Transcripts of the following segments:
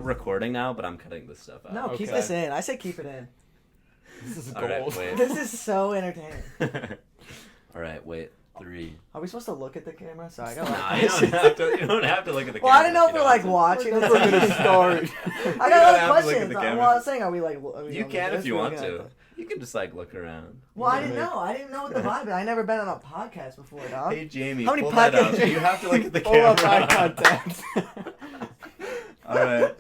recording now, but I'm cutting this stuff out. No, keep this in. I say keep it in. This is All gold. right, wait. This is so entertaining. All right, wait. 3. Are we supposed to look at the camera? Sorry, I got Nah, you don't have to look at the camera. Well, I didn't know if you we're like watching. We're gonna start. I got other have to look at questions. the Well, camera. I was saying, are we like? You can if you want to. You can just like look around. Well, I didn't know. I didn't know what the vibe is. I never been on a podcast before, dog. Hey Jamie, How many pull that up. podcasts- You have to look at the Pull up camera. eye contact. All right.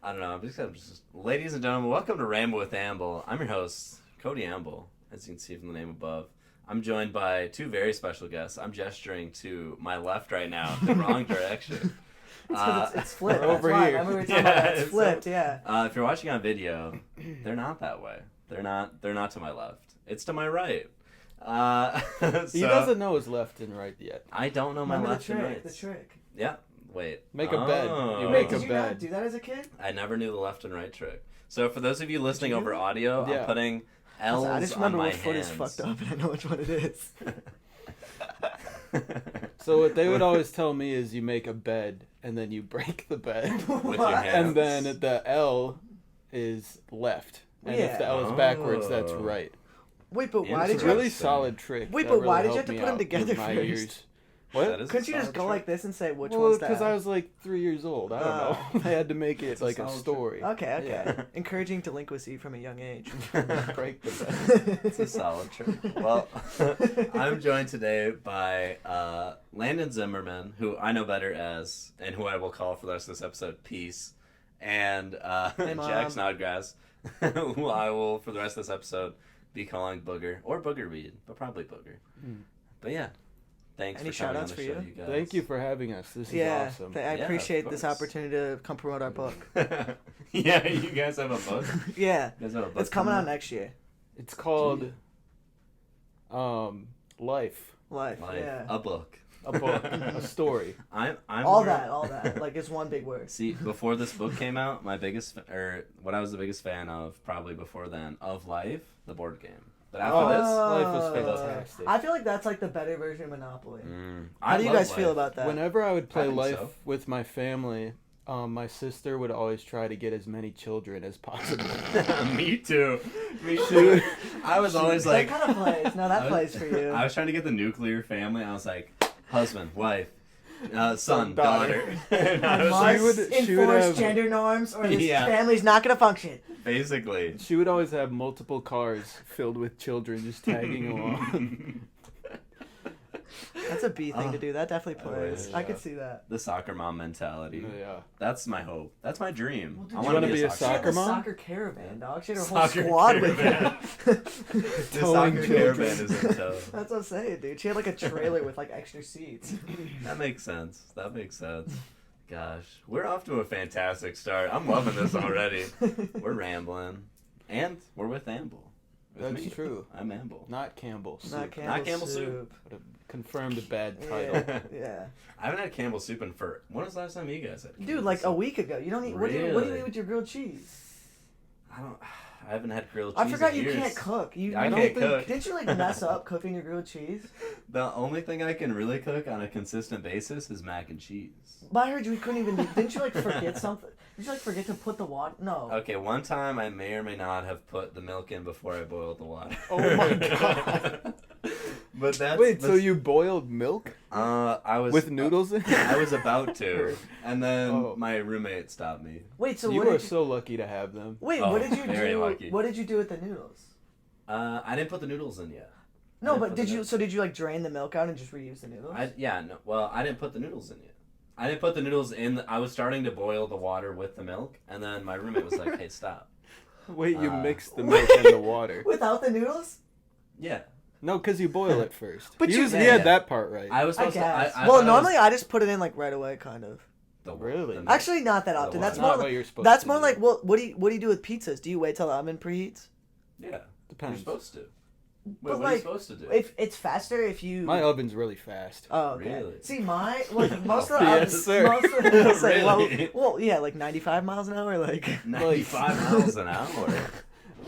I don't know. I'm just, ladies and gentlemen, welcome to Ramble with Amble. I'm your host, Cody Amble, as you can see from the name above. I'm joined by 2 very special guests. I'm gesturing to my left right now, the wrong direction. It's flipped. We're over That's why. here. I remember we were talking about that. It's flipped. Yeah. If you're watching on video, they're not that way. They're not to my left. It's to my right. He doesn't know his left and right yet. I don't know my Remember left and right. The trick. Yeah. Wait. Make a bed. You Oh. make Did a you not bed. do that as a kid? I never knew the left and right trick. So for those of you listening over audio, Yeah. I'm putting L's I just on remember my what foot hands. is fucked up, and I know which one it is. So what they would always tell me is you make a bed and then you break the bed, With your hands. and then the L is left, and if the L is backwards, that's Oh. right. Wait, but why It's did a you? really solid trick. Wait, that but really why did you helped have to me put 'em out together with my first? ears. That What? is a Couldn't you just solid go trick. like this and say which Well, one's that? because I was like 3 years old. I don't know. I had to make it It's a like a solid story. Okay. Yeah. Encouraging delinquency from a young age. Break the bed. It's a solid trick. Well, I'm joined today by Landon Zimmerman, who I know better as, and who I will call for the rest of this episode, Peace, and Hey, Mom. Jack Snodgrass, who I will, for the rest of this episode, be calling Booger, or Boogerweed, but probably Booger. Mm. But yeah, thanks Any for coming on shout-outs the for show, you? you guys. Thank you for having us. This is Yeah, awesome. I Yeah, of appreciate this course. opportunity to come promote our book. Yeah, you guys have a book? Yeah, You guys have a book it's coming out out next year. It's called Life. Life. Like, Yeah. a book. A book. A story. I'm all more- that. Like it's one big word. See, before this book came out, what I was the biggest fan of, probably before then, of Life, the board game. But after Oh, this, Life was fantastic. I feel like that's like the better version of Monopoly. I How do you love guys feel Life. about that? Whenever I would play think Life so. with my family, my sister would always try to get as many children as possible. Me too. Me too. I was always that like, kind of plays. No, that I was- plays for you. I was trying to get the nuclear family. I was like, husband, wife, son, daughter. daughter. And I was Must like, she would enforce have- gender norms, or this Yeah. family's not gonna function. basically. She would always have multiple cars filled with children just tagging along. That's a B thing to do. That definitely plays. yeah. I could see that. The soccer mom mentality. Yeah. That's my hope. That's my dream. Well, dude, I you want wanna to be a She had soccer the mom? soccer caravan, dog. She had her whole Soccer squad with caravan. her. The Towing soccer children. caravan is in tow. That's what I'm saying, dude. She had like a trailer with like extra seats. That makes sense. Gosh, we're off to a fantastic start. I'm loving this already. We're rambling. And we're with Amble. With That's me. true. I'm Amble. Not Campbell's. Not soup. Campbell, Campbell soup. soup. What a confirmed bad Yeah, title. yeah. I haven't had Campbell soup in for... When was the last time you guys had Campbell Dude, like soup? a week ago. You don't eat. What do you Really? eat with your grilled cheese? I haven't had grilled cheese I forgot in you years. can't cook. I You can't don't think- cook. Didn't you like mess up cooking your grilled cheese? The only thing I can really cook on a consistent basis is mac and cheese. But I heard you couldn't even. Didn't you like forget something? Did you like forget to put the water? No. Okay, one time I may or may not have put the milk in before I boiled the water. Oh my God. But that's... Wait, so you boiled milk I was... with noodles in it? I was about to, and then Oh. my roommate stopped me. Wait. So You what are did you? so lucky to have them. Wait. Oh, What did you very do? lucky. What did you do with the noodles? I didn't put the noodles in yet. No, didn't but put did the you? noodles- So did you like drain the milk out and just reuse the noodles? I didn't put the noodles in yet. I didn't put the noodles in. I was starting to boil the water with the milk, and then my roommate was like, "Hey, stop." Wait, you Uh, mixed the milk and the water. Without the noodles? Yeah, No, because you boil it first. But he you- had Yeah. that part right. I was I supposed guess. to. I Well, thought normally I just put it in like right away, kind of. Really? the milk. Actually, not that often. water. That's Not more. what Like, you're supposed that's to more do. like what do you do with pizzas? Do you wait till the oven preheats? Yeah, Depends. you're supposed to. Wait, But, what are like, you supposed to do? If it's faster if you. My oven's really fast. Oh, okay. Really? See, most of the Yes, ovens, sir. most of the, Really? well, yeah, like 95 miles an hour, like. 95 miles an hour.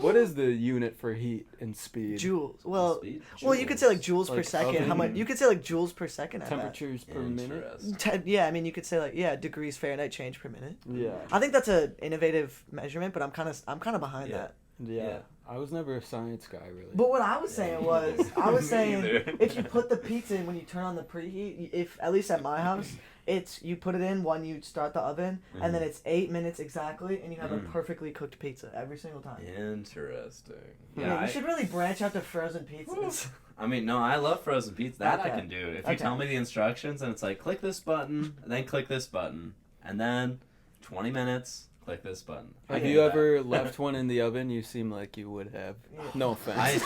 What is the unit for heat and speed? Joules. Well, Speed? well, you could say like joules per Like second. How oven? much? You could say like joules per second. Temperatures per minute? Interesting. Yeah, I mean, you could say like degrees Fahrenheit change per minute. Yeah. I think that's an innovative measurement, but I'm kind of behind Yeah. that. Yeah. I was never a science guy, really. But what I was saying was, I was Me saying either. if you put the pizza in when you turn on the preheat, if at least at my house, it's you put it in when you start the oven, and then it's 8 minutes exactly, and you have a perfectly cooked pizza every single time. Interesting. Yeah, you should really branch out to frozen pizzas. I mean, no, I love frozen pizza. That I Okay. can do. If you Okay. tell me the instructions and it's like, click this button, and then click this button, and then 20 minutes, click this button. I Have can you do that. ever left one in the oven? You seem like you would have. Yeah. No offense.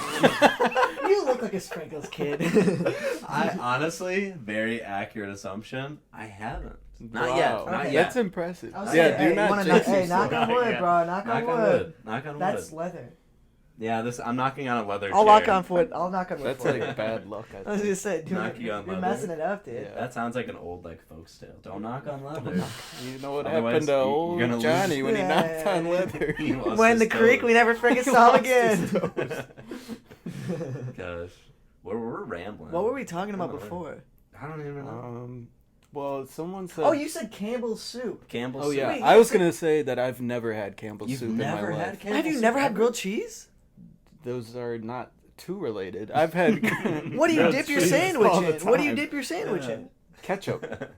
You look like a Sprinkles kid. I honestly, very accurate assumption. I haven't. Not Wow. yet. Not Okay. yet. That's impressive. I was Yeah, saying, do hey, not you wanna jinx hey, knock yourself. on wood, Yeah. bro. Knock on wood. Knock on That's wood. leather. Yeah, I'm knocking on a leather I'll chair. knock on wood. I'll knock on wood. That's for you. like bad luck. I was just saying, dude, Knocking on you're leather. messing it up, dude. Yeah. That sounds like an old folks tale. Don't knock on leather. You know what Otherwise, happened to you're old gonna lose- Johnny when he Yeah, knocked yeah, on yeah. leather? He lost When his the creek, toes. we never friggin' He saw lost again. his toes. Gosh, we're rambling. What were we talking about I don't know. before? I don't even know. Well, someone said. Oh, you said Campbell's soup. Campbell's Oh soup. yeah, Wait, I you was said- gonna say that I've never had Campbell's You've soup in my never life. had Campbell's Have you soup never had ever? grilled cheese? Those are not too related. I've had. What do you grilled dip your cheese sandwich all the in? What do you time. dip your sandwich in? Ketchup.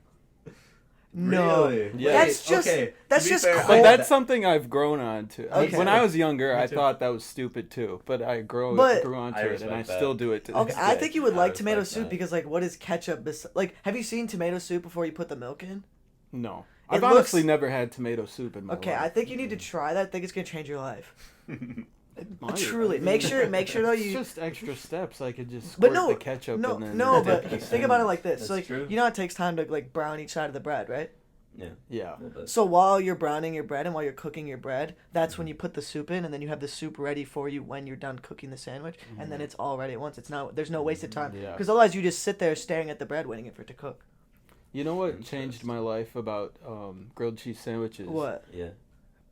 No. Really? Yeah. That's just okay. that's to be just fair, cold. But I- that's something I've grown on to. Okay. When I was younger, I Me too. thought that was stupid too. But I grew But- onto I it, and I respect that. still do it to Okay, this I day. think you would I like tomato respect soup that. because like, what is ketchup? Like, have you seen tomato soup before you put the milk in? No, It I've looks- honestly never had tomato soup in my Okay, life. I think you need to try that. I think it's gonna change your life. It might. Truly, I make mean, sure though it's you. just extra steps. I could just But squirt no, the ketchup no, and then no. dip But the think about it sandwich. like this. That's So like, true. you know how it takes time to like brown each side of the bread, right? Yeah. A little bit. So while you're browning your bread and while you're cooking your bread, that's when you put the soup in, and then you have the soup ready for you when you're done cooking the sandwich, and then it's all ready at once. It's not. There's no wasted time. Yeah. Because otherwise, you just sit there staring at the bread, waiting for it to cook. You know what changed my life about grilled cheese sandwiches? What? Yeah.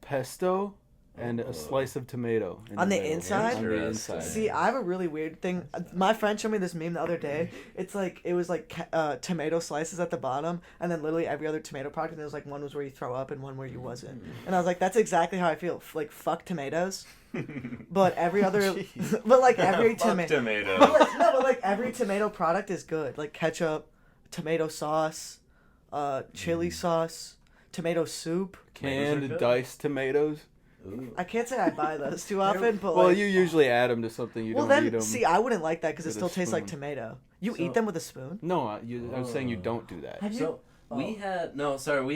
Pesto and Oh. a slice of tomato. in On the middle. inside? On the Interesting. inside. See, I have a really weird thing. My friend showed me this meme the other day. It's like it was like tomato slices at the bottom, and then literally every other tomato product. And there was like one was where you throw up and one where you wasn't. And I was like, that's exactly how I feel. Like fuck tomatoes, but every other, Jeez. but like every Fuck tomato. tomato. No, but like every tomato product is good. Like ketchup, tomato sauce, chili sauce, tomato soup. Tomatoes are Canned good. diced tomatoes. Ooh. I can't say I buy those too often, but Well, like, you usually add them to something. You well don't eat then them. see, I wouldn't like that because it with a still tastes like spoon. tomato. You So- eat them with a spoon. No, I was saying you don't do that. Have you? So Oh. we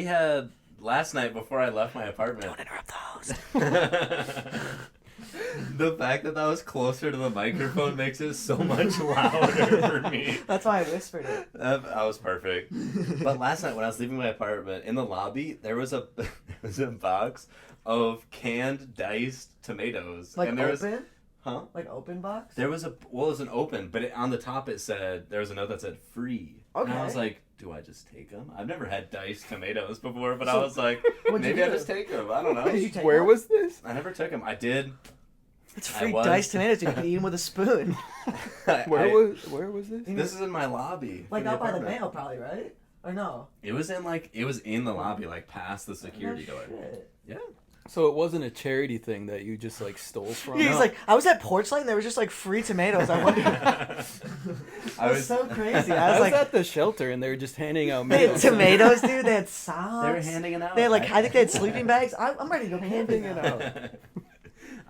had last night before I left my apartment. Don't interrupt the host. The fact that was closer to the microphone makes it so much louder for me. That's why I whispered it. That was perfect. But last night when I was leaving my apartment, in the lobby, there was a box of canned diced tomatoes. Like and there was, open? huh? Like open box? There was it wasn't open, but on the top it said, there was a note that said free. And I was Okay. like, do I just take them? I've never had diced tomatoes before, but I So, was like, what'd you maybe I do? just take them. I don't know. Did you take Where one? was this? I never took them. I did. It's I free was- diced tomatoes. You can eat them with a spoon. Where was this? This is in my lobby. Like for out by the apartment. mail, probably, right? Or no? It was in the lobby, like past the security No door. shit. Yeah. So it wasn't a charity thing that you just like stole from. Yeah, he's like, I was at Porchlight and there was just like free tomatoes. I wonder. I was was so crazy. I I was was like, at the shelter and they were just handing out they had meals. tomatoes, dude. They had socks. They were handing it out. They had like, I think they had sleeping bags. I'm ready to go camping Handing now. it out.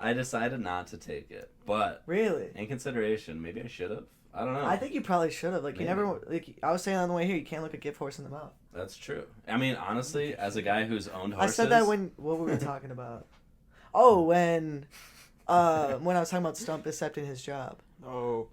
I decided not to take it, but Really? in consideration, maybe I should have. I don't know. I think you probably should have. Like, you Maybe. never, like, I was saying on the way here, you can't look a gift horse in the mouth. That's true. I mean, honestly, as a guy who's owned I horses, said that what were we talking about? Oh, when I was talking about Stump accepting his job. Oh,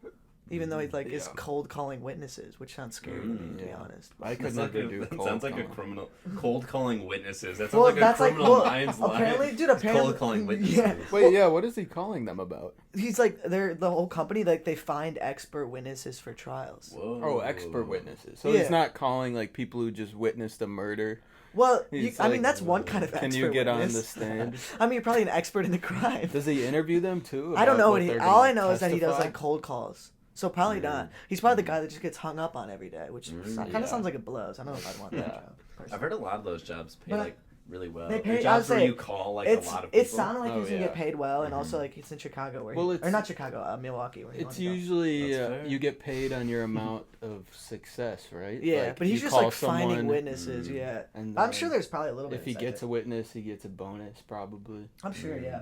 Even though he like is Yeah. cold calling witnesses, which sounds scary to me, to be Yeah. honest. I could Sounds like never a, do that cold sounds like a calling. criminal. Cold calling witnesses. That sounds Well, like a that's like criminal well, minds lie. apparently, dude. It's Apparently, cold calling witnesses. Yeah. Wait, yeah. What is he calling them about? He's like they're the whole company. Like they find expert witnesses for trials. Whoa. Oh, expert witnesses. So Yeah. he's not calling like people who just witnessed a murder Well, He's I mean, like, that's one kind of expert Can you get on the witness. stand? I mean, you're probably an expert in the crime. Does he interview them too? I don't about know what what he. they're All gonna I know is that he does testify? like cold calls. So probably not. He's probably the guy that just gets hung up on every day, which kind yeah. of sounds like it blows. I don't know if I'd want that Yeah. job. personally. I've heard a lot of those jobs pay But like really well. they Or pay- I jobs would where say you call like It's a lot of people. it sounded like Oh, he's gonna yeah. get paid well, and also like it's in Chicago where Well, or it's- not Chicago, Milwaukee. Where he It's wanted to go. usually That's fair. you get paid on your amount of success, right? Yeah, Like, but he's you just call like finding someone, witnesses. Yeah, and I'm sure there's probably a little bit. if he of gets a incentive. witness, he gets a bonus probably. I'm sure. Yeah,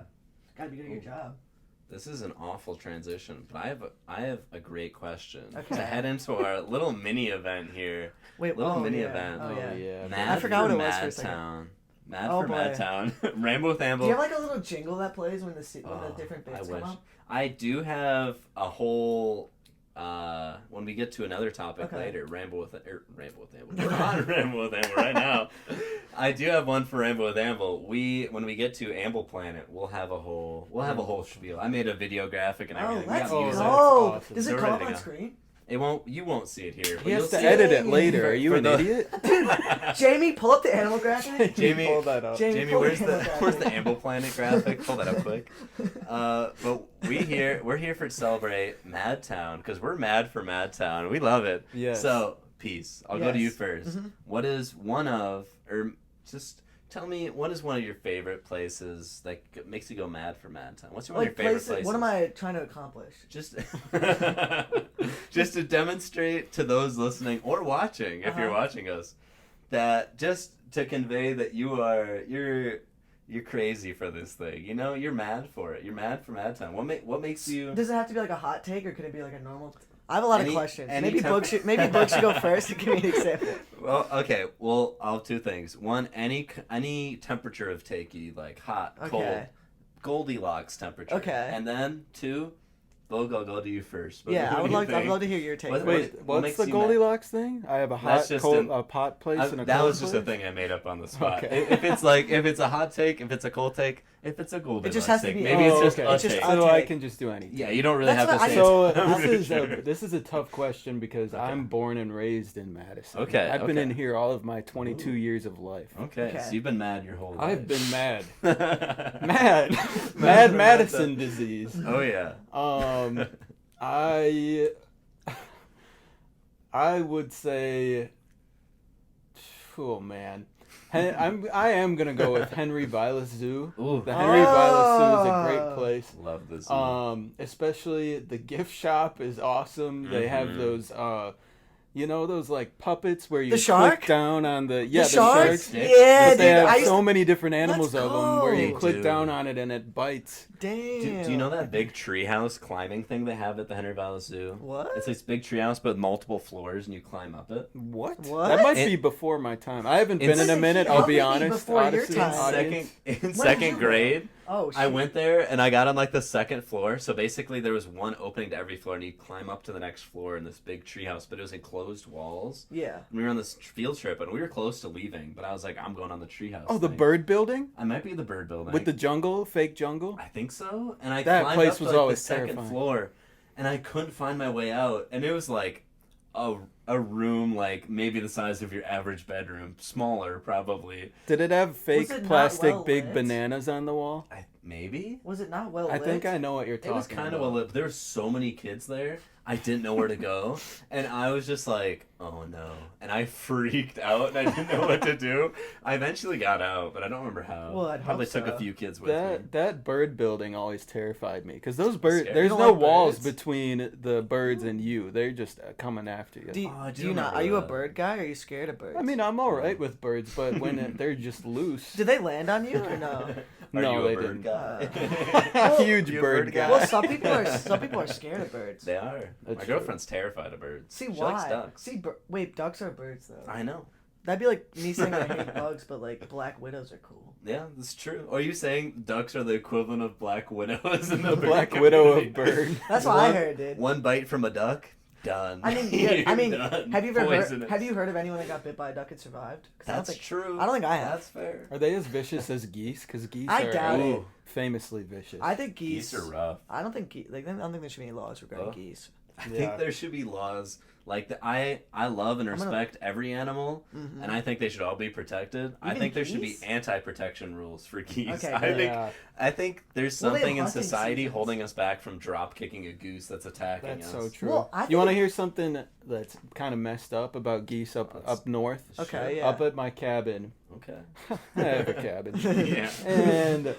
gotta be good at your job. This is an awful transition, but I have a great question Okay. to head into our little mini event here. Wait, Little oh, mini yeah. event. Oh yeah. yeah. Mad I forgot for what it was for a Mad second. Town. Mad Oh, for boy. Mad Town. Ramble with Do Amble. you have like a little jingle that plays when the Oh, different I bits wish. come up? I do have a whole. When we get to another topic Okay. later, Ramble with Amble. We're on Ramble with Amble right now. I do have one for Ramble with Amble. When we get to Amble Planet, we'll have a whole spiel. I made a video graphic and Oh, everything. let's we got go. music. That's go! awesome. Does it They're come up ready to on go. screen? You won't see it here. But He has you'll to see edit it. it later. Are you For an the- idiot? Jamie, pull up the animal graphic. Jamie, pull that up. Jamie, Jamie, pull where's the the animal graphic. where's the Amble Planet graphic? Pull that up quick. But we're here to celebrate Mad Town because we're mad for Mad Town. We love it. Yes. So peace. I'll go to you Yes. 1st Mhm. What is just tell me what is one of your favorite places that makes you go mad for Mad Town? What's one of your favorite places? What am I trying to accomplish? Just just to demonstrate to those listening or watching, if you're Uh-huh. watching us, that just to convey that you're crazy for this thing. You know, you're mad for it. You're mad for Mad Town. What makes you? Does it have to be like a hot take, or could it be like a normal? I have a lot of Any- questions. any Maybe temper- Book should go first and give me an example. Well, okay. Well, I'll have two things. One, any temperature of take you like hot, cold, Okay. Goldilocks temperature. Okay. And then two, Boog, I'll go to you first. But Yeah, what I would do you I'd think? love to hear your take. What- on Wait, it. what what's makes the you mad? Goldilocks thing? I have a That's hot, just cold, an- a pot place and a That cold was just a place? thing I made up on the spot. Okay. If it's a hot take, if it's a cold take, if it's a Goldilocks just has to take, be- maybe Oh, it's just okay. a It's just take. a So I take. can just do anything. Yeah, you don't really That's have to what say. I- So it. this is a tough question because Okay. I'm born and raised in Madison. Okay, I've been okay. in here all of my 22 years of life. Okay, Okay. so you've been mad your whole life. I've been mad. mad. Mad. for Mad Mad Madison Town. disease. Oh yeah. I would say, oh man, I am gonna go with Henry Vilas Zoo. Ooh, The Henry Vilas Zoo is a Oh. great place. love this. Especially the gift shop is awesome. They have Mhm. those those like puppets where you The shark? click down on the The sharks? sharks. Yeah, But dude. they have I used so many different animals Let's of them where you go. click They down do. on it and it bites. Damn. Do you know that big treehouse climbing thing they have at the Henry Vilas Zoo? What? It's this big treehouse but multiple floors and you climb up it. What? What? That might It- be before my time. I haven't It's- been in a minute. How I'll be could it be honest. before your Odyssey time? audience. In did second you go? grade, Oh shit. I went there and I got on like the second floor. So basically, there was one opening to every floor, and you climb up to the next floor in this big treehouse. But it was enclosed walls. Yeah. And we were on this field trip, and we were close to leaving. But I was like, I'm going on the treehouse. Oh, the thing. bird building I might be the bird building with the jungle, fake jungle. I think so. And I That climbed place up to, was like, always the second terrifying. floor, and I couldn't find my way out. And it was like a room like maybe the size of your average bedroom, smaller probably. Did it have it fake not plastic well big lit? bananas on the wall? Maybe. Was it not well I lit? think I know what you're talking It about. was kind of well lit. There were so many kids there. I didn't know where to go, and I was just like, "Oh no!" And I freaked out, and I didn't know what to do. I eventually got out, but I don't remember how. Well, I'd Probably hope took so. a few kids with me. That bird building always terrified me because those birds. Scary. There's You no don't like walls birds? between the birds and you. They're just coming after you. Do you, Oh, I do do you not? remember Are you a that. bird guy? Or are you scared of birds? I mean, I'm all right with birds, but when they're just loose. did they land on you or no? Are No, you a they bird didn't. guy? Huge You a bird guy. Well, some people are scared of birds. They are. That's My true. girlfriend's terrified of birds. See She why? likes ducks. See, wait, ducks are birds though. I know. That'd be like me saying I hate bugs, but like black widows are cool. Yeah, that's true. Or are you saying ducks are the equivalent of black widows in the bird Black widow community? of bird. That's what I heard, dude. One bite from a duck, done. I mean, yeah, I mean, Done. have you ever Poisonous. have you heard of anyone that got bit by a duck and survived? 'Cause That's true. I don't think I have. That's fair. Are they as vicious as geese? Because geese I are doubt it. Ooh. famously vicious. I think geese. Geese are rough. I don't think I don't think there should be any laws regarding Oh. geese. I Yeah. think there should be laws Like I love and respect every animal, and I think they should all be protected. I think there should be geese? anti-protection rules for geese. Okay, I think there's Well, they have something in hunting society seasons. holding us back from drop kicking a goose that's attacking That's us. so true. Well, I You want to think- hear something that's kind of messed up about geese up north? Okay, yeah. Up at my cabin. Okay. I have a cabin. Yeah. And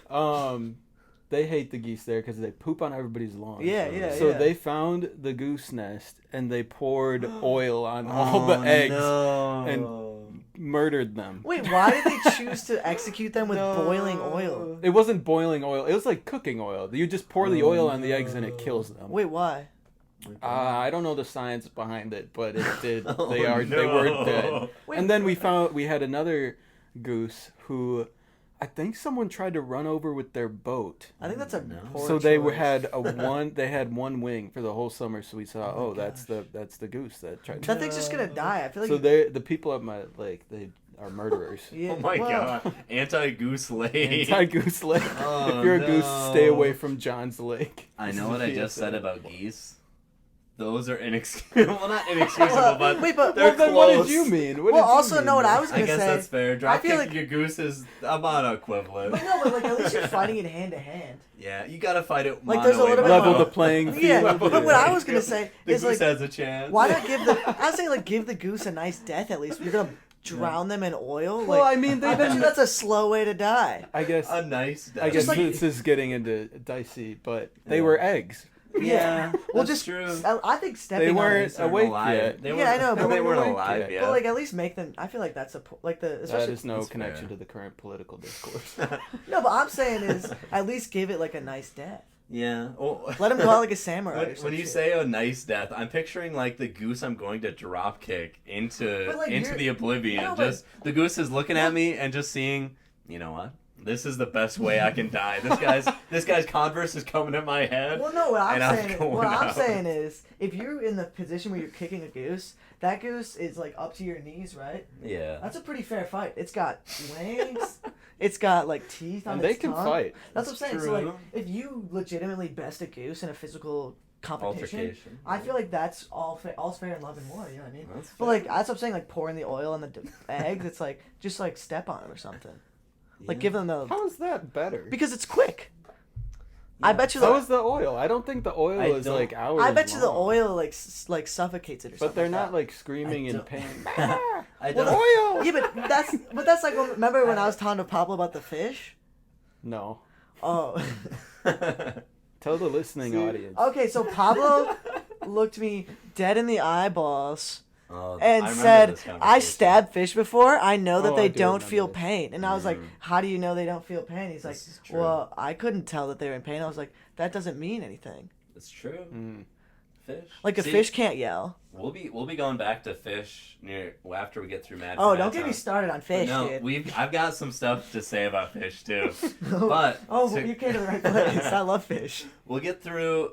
they hate the geese there because they poop on everybody's lawn. Yeah. So they found the goose nest and they poured oil on all the eggs and murdered them. Wait, why did they choose to execute them with boiling oil? It wasn't boiling oil. It was like cooking oil. You just pour the oil on the eggs and it kills them. Wait, why? I don't know the science behind it, but it did. Oh, They no. were dead. Wait, And then we had another goose who I think someone tried to run over with their boat. I think that's a No. poor So they choice. had one wing for the whole summer. So we saw, that's the goose that tried. That thing's just gonna die. I feel like. So the people at my lake, they are murderers. Yeah, Oh my well, god. Anti-goose lake. Anti-goose lake. Oh, If you're a goose, stay no. away from John's lake. I This know is what a I just PSA. said about geese. Those are inexcusable. Well, not inexcusable, but wait, but they're Well, then what close. did you mean? Well, also know what I was I gonna guess say. that's fair. Drop feel kicking like- your goose is about equivalent. But no, but like at least you're fighting it hand to hand. Yeah, you gotta fight it. Like, there's a little bit Level of- the playing field. Yeah, Level but the what I playing was gonna field. say The is goose like, has a chance. why not give the? I was saying like give the goose a nice death at least. You're gonna drown them in oil. Like, Well, I mean, I bet you that's a slow way to die. I guess a nice? I guess Just like- this is getting into dicey, but they Yeah. were eggs. Yeah, Well, that's just true. I think stepping They on weren't it. They weren't awake alive. yet. They Yeah, weren't- I know, but they they weren't weren't alive yet. yet. But like at least make them. I feel like that's like the That especially is no That's connection fair. to the current political discourse. no. But I'm saying is at least give it like a nice death. Yeah. Well, Let him go out like a samurai. or some when you shit. say a nice death, I'm picturing like the goose I'm going to drop kick into But, like, into you're- the oblivion. No, but- Just the goose is looking at me and just seeing, you know what? This is the best way I can die. This guy's Converse is coming at my head. Well, no. What I'm And I'm saying, going what I'm out. saying is, if you're in the position where you're kicking a goose, that goose is like up to your knees, right? Yeah. That's a pretty fair fight. It's got wings. It's got like teeth on And its they can tongue. fight. That's what I'm saying. So true. like, if you legitimately best a goose in a physical competition, Altercation. I feel like that's all's fair in love and war. You know what I mean? That's But fair. like that's what I'm saying. Like pouring the oil on the eggs, it's like just like step on them or something. Like Yeah. give them the How is that better? because it's quick. I bet you So the is the oil. I don't think the oil I is don't- like hours. I bet you the long. oil like like suffocates it or something. But they're not that. like screaming I in don't- pain. I Well, don't. oil. Yeah, but that's like remember when I was talking to Pablo about the fish? No. Oh. Tell the listening audience. Okay, so Pablo looked me dead in the eyeballs Oh, I and remember said, this "I conversation. stabbed fish before. I know that Oh, they I do don't remember feel this. pain." And I was like, "How do you know they don't feel pain?" He's like, This is true. "Well, I couldn't tell that they were in pain." I was like, "That doesn't mean anything. It's true. Mm. Fish. Like a See, fish can't yell." We'll be going back to fish after we get through Mad. Oh, Mad don't get Town. me started on fish, no, dude. I've got some stuff to say about fish too. But Oh, to- you came to the right place. I love fish. We'll get through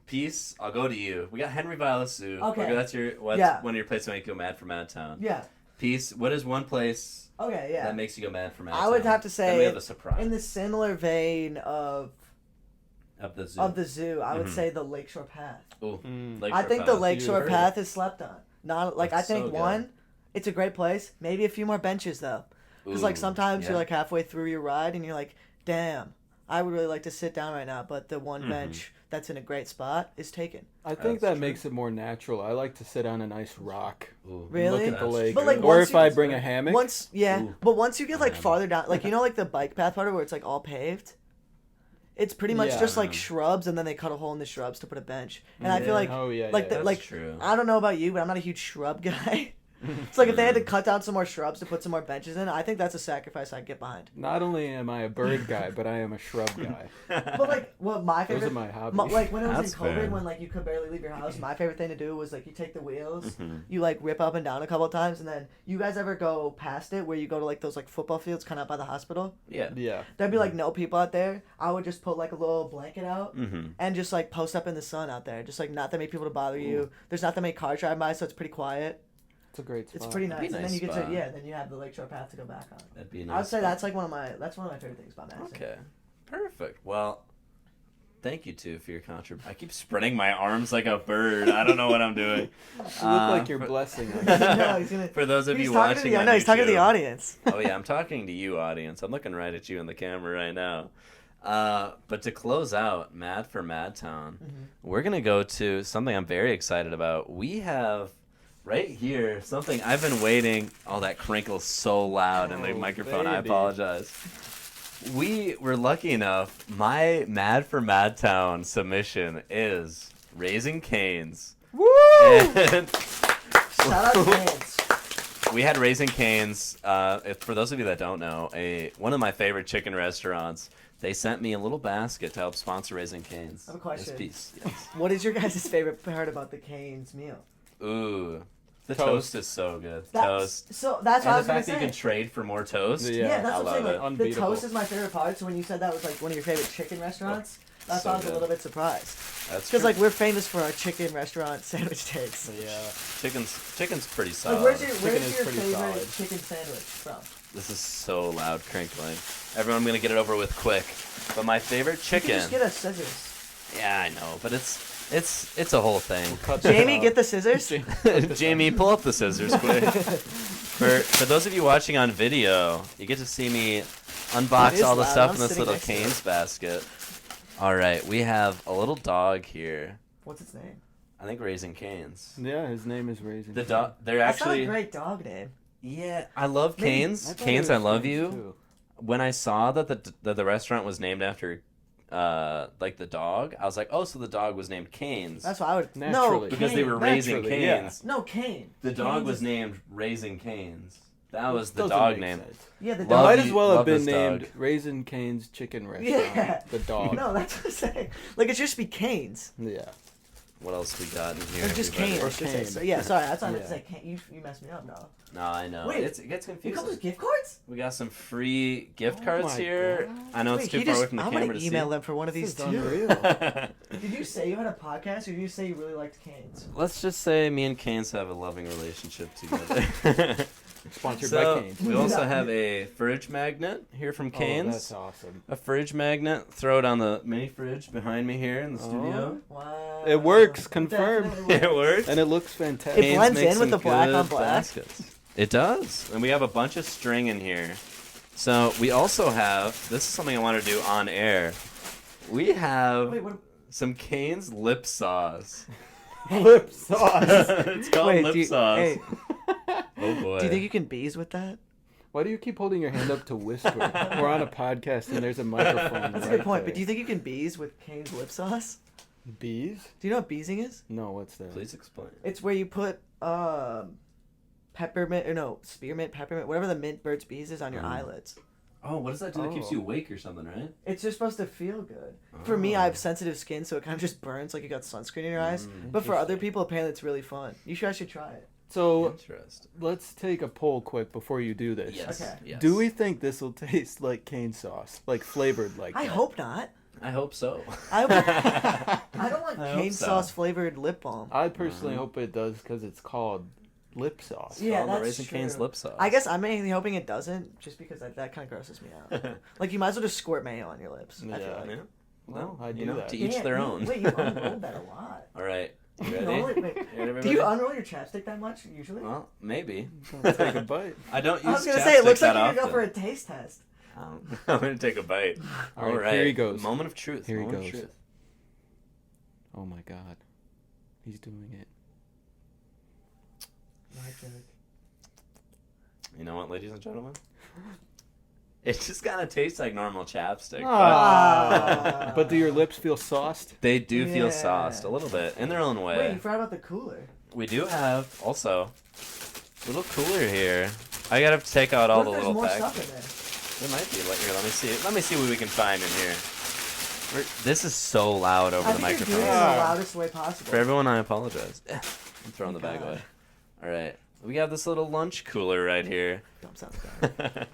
Peace. I'll go to you. We got Henry Violet Sue. Okay. That's what's Yeah. one of your places that make you go mad for Mad Town. Yeah. Peace. What is one place Okay. Yeah. that makes you go mad for Mad I Town? would have to Then we say have a surprise in the similar vein of of the zoo. the zoo, I would say the Lakeshore Path. Ooh, Mm. Lakeshore I think Path. the You've Lakeshore heard Path is slept on. Not like That's I think so good. one, it's a great place. Maybe a few more benches though, because like Ooh, sometimes yeah. you're like halfway through your ride and you're like, damn, I would really like to sit down right now, but the one Mhm. bench that's in a great spot is taken. I think That's that makes it more natural. I like to sit on a nice rock. Ooh, Really? Look at the That's lake. But, like, or once if you- I bring a hammock. Once, yeah, Ooh. but once you get like Yeah. farther down, like you know, like the bike path part of it where it's like all paved. It's pretty much Yeah. just like shrubs, and then they cut a hole in the shrubs to put a bench. And I feel like, Oh yeah. like yeah. the, That's like true. I don't know about you, but I'm not a huge shrub guy. It's like if they had to cut down some more shrubs to put some more benches in, I think that's a sacrifice I'd get behind. Not only am I a bird guy, but I am a shrub guy. But like, what my Those favorite, are my hobbies. like when it was That's in COVID, fair. when like you could barely leave your house, my favorite thing to do was like you take the wheels, Mhm. you like rip up and down a couple of times, and then you guys ever go past it where you go to like those like football fields kind of out by the hospital? Yeah. Yeah. There'd be like no people out there. I would just put like a little blanket out. Mm-hmm. And just like post up in the sun out there, just like not that many people to bother you. There's not that many cars driving by, so it's pretty quiet. It's a great spot. It's pretty That'd nice. be a And then nice you get spot. to then you have the Lakeshore Path to go back on. That'd be a I would nice. say spot. that's one of my favorite things about Madison. Okay. Perfect. Well, thank you too for your contribution. I keep spreading my arms like a bird. I don't know what I'm doing. You look like you're blessing us. No, he's gonna. For those of He's you talking watching to on the, no, he's talking to the YouTube- audience. Oh yeah, I'm talking to you, audience. I'm looking right at you in the camera right now. But to close out Mad for Madtown, we're gonna go to something I'm very excited about. We have right here something I've been waiting. Oh, that crinkle's so loud in the microphone. I baby. apologize. We were lucky enough. My Mad for Madtown submission is Raising Cane's. Woo! And Shout out to Cane's. we had Raising Cane's. For those of you that don't know, one of my favorite chicken restaurants. They sent me a little basket to help sponsor Raising Cane's. I have a question. This piece, yes. What is your guys' favorite part about the Cane's meal? Ooh, the Toast. toast is so good. That's, Toast. So that's what I And was the gonna fact that you say. can trade for more toast. Yeah, That's I what I'm saying. love Like, the Unbeatable. toast is my favorite part. So when you said that was like one of your favorite chicken restaurants, that's so why I was good. a little bit surprised. That's Because true. like we're famous for our chicken restaurant sandwich takes. Yeah. Chicken's pretty solid. Like where's your is favorite pretty solid. chicken sandwich from? This is so loud crinkling. Everyone, I'm gonna get it over with quick. But my favorite You chicken. can just get us scissors. Yeah, I know, but it's a whole thing. Cut that Jamie, out. get the scissors. Jamie, pull up the scissors quick. For those of you watching on video, you get to see me It unbox is all the loud. stuff I'm in this sitting little next to it. Cane's basket. All right, we have a little dog here. What's its name? I think Raising Cane's. Yeah, his name is Raising. The dog. They're That's actually. not a great dog name. Yeah, I love Maybe- Cane's. thought Cane's, it I was love French, you. too. When I saw that the restaurant was named after, like the dog, I was like, oh, so the dog was named Cane's. That's why I would. Naturally. No, Because they Cane. were raising Naturally, yeah. Cane's. No, Cane. The dog Cane's was is- named Raising Cane's. That was the Doesn't dog make name. sense. Yeah, the It Love dog. might you- as well love have been this dog. named Raising Cane's Chicken Restaurant. Yeah. The dog. No, that's what I'm saying. Like it should just be Cane's. Yeah. What else we got in here? Or just everybody? Cane. I Or should say. Cane. So, yeah, sorry. That's what I meant to Yeah. say. Cane. You messed me up, no. No, I know. Wait, it gets It comes confusing. with gift cards? We got some free gift Oh cards my here. God. I know it's Wait, too he far just, away from the I'm camera gonna to email see. them for one of these This is too. unreal. Did you say you had a podcast, or did you say you really liked Cane's? Let's just say me and Cane's have a loving relationship together. Sponsored So, by Cane's. we also Yeah. have a fridge magnet here from Oh, Cane's. that's awesome. A fridge magnet. Throw it on the mini fridge behind me here in the studio. Wow. It works, confirmed. Definitely It works. And it looks fantastic. It blends makes in with some the black good on black. baskets. It does. And we have a bunch of string in here. So we also have, this is something I want to do on air. We have Wait, what? some Cane's lip sauce. Lip sauce. It's called Wait, lip do you, sauce. hey, Oh boy. do you think you can bees with that? Why do you keep holding your hand up to whisper? We're on a podcast and there's a microphone. That's a right good point. there. But do you think you can bees with Cane's lip sauce? Bees? Do you know what beesing is? No, what's that? Please explain. It's where you put peppermint, or no, spearmint, peppermint, whatever the mint bird's bees is on your eyelids. Oh, what does that do? That keeps Oh. you awake or something, right? It's just supposed to feel good. For me, I have sensitive skin, so it kind of just burns like you got sunscreen in your eyes. But for other people, apparently it's really fun. You guys should try it. So Interesting. let's take a poll quick before you do this. Yes. Okay. Yes. Do we think this will taste like cane sauce? Like flavored like I that? hope not. I hope so. I don't want I hope cane so. sauce flavored lip balm. I personally hope it does because it's called lip sauce. Yeah, All the that's Raising Cane's true. lip sauce. I guess I'm mainly hoping it doesn't, just because that kind of grosses me out. Like, you might as well just squirt mayo on your lips. I feel Yeah. like. Yeah. Well, I you do know, that. to each Yeah, their you- own. Wait, you unrolled that a lot. All right. You You ready? unroll it- wait, You ready, do you everybody? unroll your chapstick that much usually? Well, maybe. Take a bite. I don't use I was gonna chapstick say, it looks like that you're gonna go often. for a taste test. I'm gonna take a bite. All right, here he goes. Moment of truth. Here he Moment of goes. truth. Oh my god. He's doing it. You know what, ladies and gentlemen? It just kind of tastes like normal chapstick. Ah. But do your lips feel sauced? They do feel Yeah. sauced a little bit in their own way. Wait, you forgot about the cooler. We do have also a little cooler here. I gotta take out all What the if there's little more packs. stuff in there? There might be. Here, let me see. Let me see what we can find in here. This is so loud over I the think microphone. you're doing it in the loudest way possible. For everyone, I apologize. I'm throwing the bag God. away. All right. We have this little lunch cooler right here. Dump sounds bad.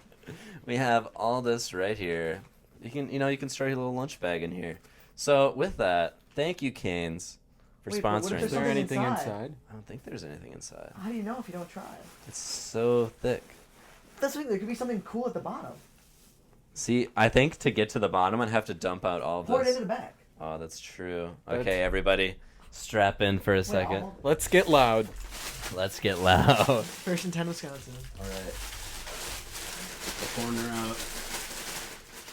We have all this right here. You can store your little lunch bag in here. So with that, thank you, Cane's, for Wait, but what if sponsoring. there's Is there something anything inside? inside? I don't think there's anything inside. How do you know if you don't try? It's so thick. That's the thing. There could be something cool at the bottom. See, I think to get to the bottom, I'd have to dump out all of Pour it this. into the bag. Oh, that's true. Okay, everybody, strap in for a second. Let's get loud. Let's get loud. First and 10, Wisconsin. All right. Get the corner out.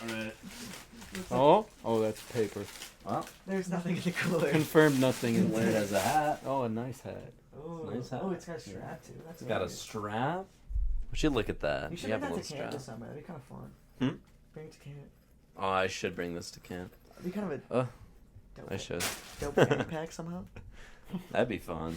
All right. Oh, that's paper. Well, There's nothing in the cooler. Confirmed nothing in wear it there. as a hat. Oh, a nice hat. Oh, Nice hat. oh, it's got a strap too. That's It's got a nice. strap. We should look at that. You should have bring a that little to camp strap. this summer. That'd be kind of fun. Hmm? Bring it to camp. Oh, I should bring this to camp. That'd be kind of a Oh, dope, I should. dope fanny pack somehow. That'd be fun.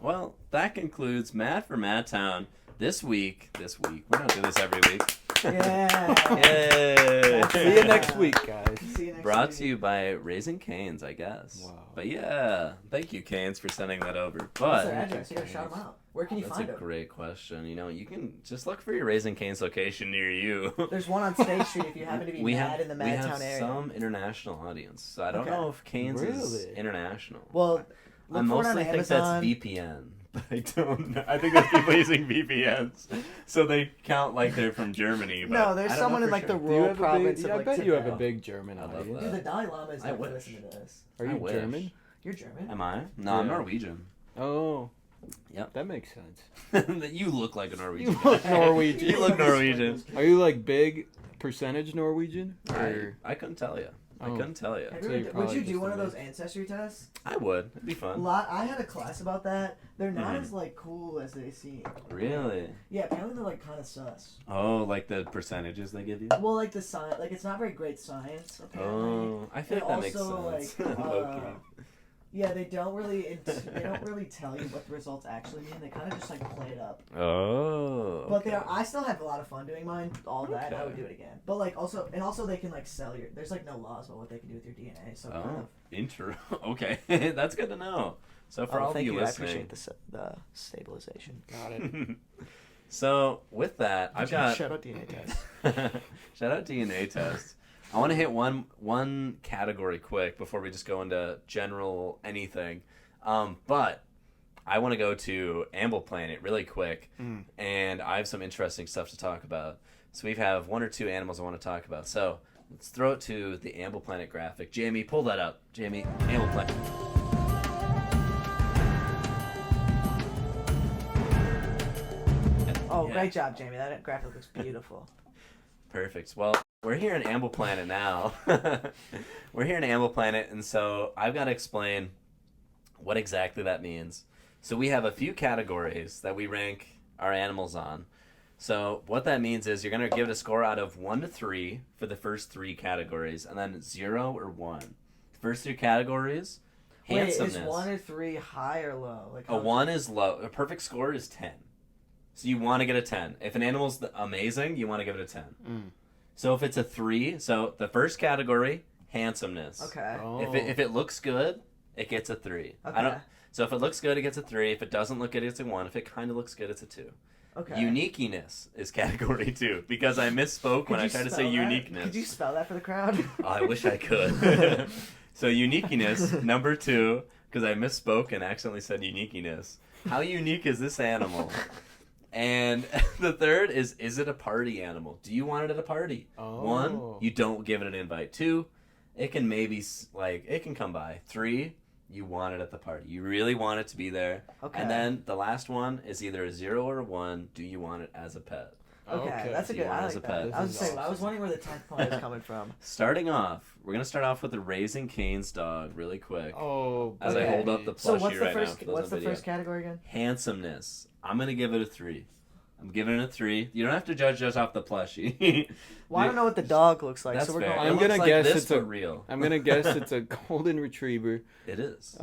Well, that concludes Mad for Madtown this week. We don't do this every week. Yeah. Yay! See you next week, guys. See you next Brought week. to you by Raising Cane's, I guess. Wow. But yeah, thank you, Cane's, for sending that over. What's But their address? You gotta shout them out. Where can you that's find a them? great question. You know, you can just look for your Raising Cane's location near you. There's one on State Street if you happen to be mad in the we have Madtown area. some international audience, so I don't Okay. know if Cane's is Really? international. Well, I look for it on mostly think that's Amazon. VPN. But I don't know. I think that's people using VPNs. So they count like they're from Germany. But No, there's I don't someone know in for like the sure. Do you rural have province a big, of I like bet you have a Tibet. big German I love audience. that. Dude, the Dalai Lama is I definitely wish. listening to this. Are I you wish. German? You're German? Am I? No, I'm Yeah. Norwegian. Oh. Yep. That makes sense. That you look like a Norwegian. You look guy. Norwegian. You look Norwegian. Are you like big percentage Norwegian? Or... I couldn't tell you. I Oh. couldn't tell you. Have So you you're ever, would probably you do just one a of those mix. ancestry tests? I would. It'd be fun. I had a class about that. They're not Mhm. as like cool as they seem. Really? Yeah, apparently they're like kind of sus. Oh, like the percentages they give you? Well, like the science, like it's not very great science. Apparently. Oh, I feel And like that makes also, sense. like, Low-key. Yeah, they don't really tell you what the results actually mean. They kind of just like play it up. Oh. But okay. I still have a lot of fun doing mine. All that I would Okay. do it again. But like also they can like sell your. There's like no laws about what they can do with your DNA. So kind Oh, of. intro. Okay, that's good to know. So for all of thank you you. listening, I appreciate the stabilization. Got it. so with that, I've got Shout out DNA test. shout out DNA test. I want to hit one category quick before we just go into general anything. But I want to go to Amble Planet really quick, and I have some interesting stuff to talk about. So we have one or two animals I want to talk about. So let's throw it to the Amble Planet graphic. Jamie, pull that up. Jamie, Amble Planet. Oh, Yeah. great job, Jamie. That graphic looks beautiful. Perfect. Well, we're here in Amble Planet now. We're here in Amble Planet, and so I've got to explain what exactly that means. So we have a few categories that we rank our animals on. So what that means is you're going to give it a score out of 1 to 3 for the first 3 categories, and then 0 or 1. First 3 categories, Wait, handsomeness. is 1 or 3 high or low? Like A how- 1 is low. A perfect score is 10. So you want to get a 10. If an animal's amazing, you want to give it a 10. So if it's a 3, so the first category, handsomeness. Okay. Oh. If it looks good, it gets a 3. Okay. So if it looks good, it gets a 3. If it doesn't look good, it's a 1. If it kind of looks good, it's a 2. Okay. Uniqueness is category 2 because I misspoke when I tried to say uniqueness. Could you spell that for the crowd? Oh, I wish I could. So uniqueness, number 2, because I misspoke and accidentally said uniqueness. How unique is this animal? And the third is it a party animal? Do you want it at a party? Oh. 1, you don't give it an invite. 2, it can maybe, it can come by. 3, you want it at the party. You really want it to be there. Okay. And then the last one is either a 0 or a 1. Do you want it as a pet? Okay, that's a Do you good. want I it as like a that. pet? I was This saying, is I was wondering where the 10th point is coming from. Starting off, we're going to start off with the Raising Cane's dog really quick. Oh, As I Okay. hold up the plushie So what's the right first? now. for those What's on the video. first category again? Handsomeness. I'm going to give it a 3. I'm giving it a 3. You don't have to judge us off the plushie. Well, I don't know what the dog looks like, That's so we're fair. going. It I'm looks gonna like guess this, it's a- but real. I'm gonna guess it's a golden retriever. It is.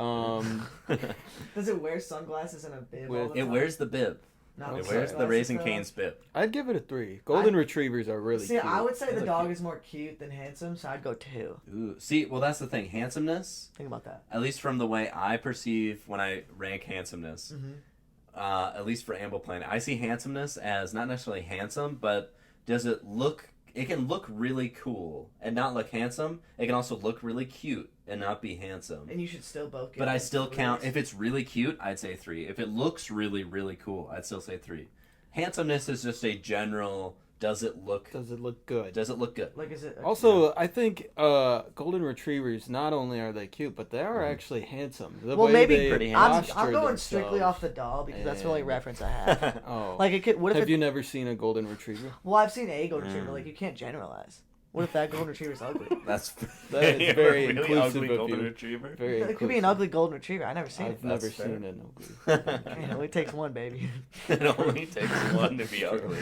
Does it wear sunglasses and a bib all the It time? wears the bib. Not It the wears the sunglasses, Raising though? Cane's bib. I'd give it a 3. Golden retrievers are really See, cute. I would say They the look dog cute. is more cute than handsome, so I'd go 2. Ooh. See, well, that's the thing. Handsomeness, Think about that. at least from the way I perceive when I rank handsomeness, at least for Amble Planet, I see handsomeness as not necessarily handsome, but does it look... It can look really cool and not look handsome. It can also look really cute and not be handsome. And you should still both get But I them still count... threes. If it's really cute, I'd say 3. If it looks really, really cool, I'd still say 3. Handsomeness is just a general does it look good? Does it look good? Like, is it Also, I think golden retrievers, not only are they cute, but they are actually handsome. The well, way maybe they pretty I'm posture going strictly themselves. off the doll because that's the only And- reference I have. Oh. Like, it could. What if Have it, you never seen a golden retriever? Well, I've seen a golden retriever. Like, you can't generalize. What if that golden retriever's ugly? That's That is very really inclusive ugly of golden you. retriever. Very It could be an ugly golden retriever. I've never seen I've it. never That's fair. seen an ugly. It only takes one, baby. It only takes one to be ugly.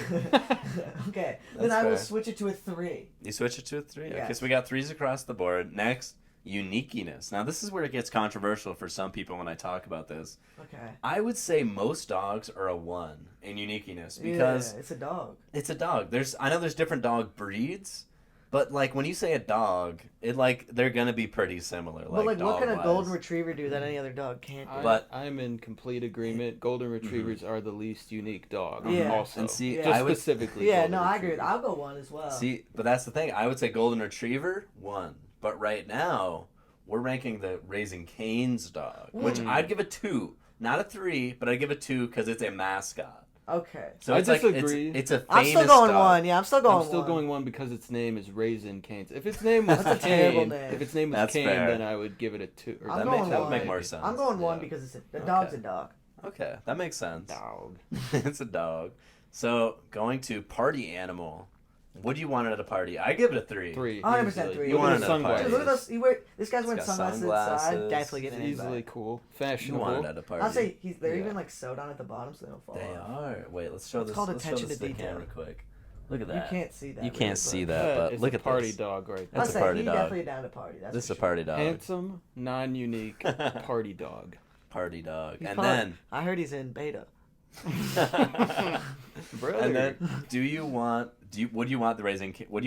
Okay, then That's I will fair. switch it to a 3. You switch it to a 3. Yes. Okay, so we got 3s across the board. Next, uniqueness. Now, this is where it gets controversial for some people when I talk about this. Okay. I would say most dogs are a 1 in uniqueness because Yeah, it's a dog. it's a dog. I know there's different dog breeds, but like when you say a dog, they're gonna be pretty similar. But like, what can a dog-wise. golden retriever do that any other dog can't do? But- I'm in complete agreement. Golden retrievers are the least unique dog. Yeah. Also, And see, Yeah. just I would specifically. Yeah, golden no, I agree. retrievers. I'll go 1 as well. see, but that's the thing. I would say golden retriever 1, but right now we're ranking the Raising Cane's dog, which I'd give a 2, not a 3, but I'd give a 2 because it's a mascot. Okay. So I it's like disagree. it's a famous I'm still going dog. 1. Yeah, I'm still going I'm still 1. going 1 because its name is Raisin Canes. If its name was That's a terrible Cane, name. if its name was That's Cane, fair. then I would give it a 2. Or I'm That, going that would 1. make more sense. I'm going 1 Yeah. because the dog's Okay. a dog. Okay, that makes sense. Dog. It's a dog. So going to party animal. What do you want at a party? I give it a 3. 3. 100% easily. 3. You Look want at it the at a party. sunglasses. Dude, look at those. This guy's wearing He's got sunglasses inside. sunglasses. Definitely getting an Easily invite. cool. You Fashionable. want it at a party. I'll say they're Yeah. even like sewed on at the bottom so they don't fall They off. are. Wait, let's show It's this. called Let's show attention this to to the detail. camera quick. Look at You that. can't see that. You really, can't see but- that, but it's look a at party this. dog right there. I'll That's a say party he dog. definitely down to party. That's This is for a party dog. Handsome, non-unique party dog. Party dog. He's And probably- then I heard he's in beta. Brother. and then what do you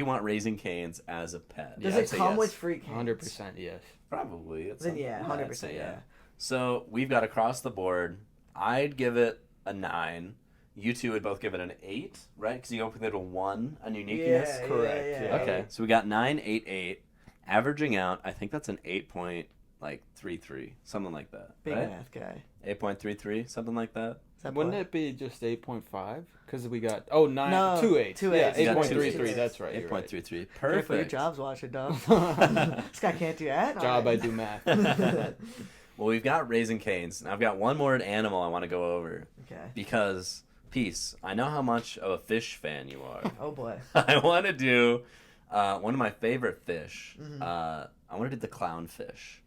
want Raising Cane's as a pet? Does I'd it say come yes. with free cans? 100% yes. Probably. It's Then something- yeah, I'd 100% say yeah. So we've got across the board. I'd give it a 9. You two would both give it an 8, right? Because you go with it a 1 on uniqueness. Yeah, Correct, Yeah, yeah. Okay, so we got 9, 8, 8, averaging out. I think that's an 8.33, something like that. Big right? math guy. 8.33, something like that. Is that Wouldn't boy? it be just 8.5? Because we got, 2 No, 8. 2 Yeah, eights. You got 8.33. 2 That's right. You're right. 8.33. Careful, your Perfect. job's watching, dog. This guy can't do that. Job, I Alright. do math. Well, we've got Raising Cane's. And I've got one more animal I want to go over. Okay. Because, Peace, I know how much of a fish fan you are. Oh boy. I want to do one of my favorite fish. Mm-hmm. I want to do the clownfish.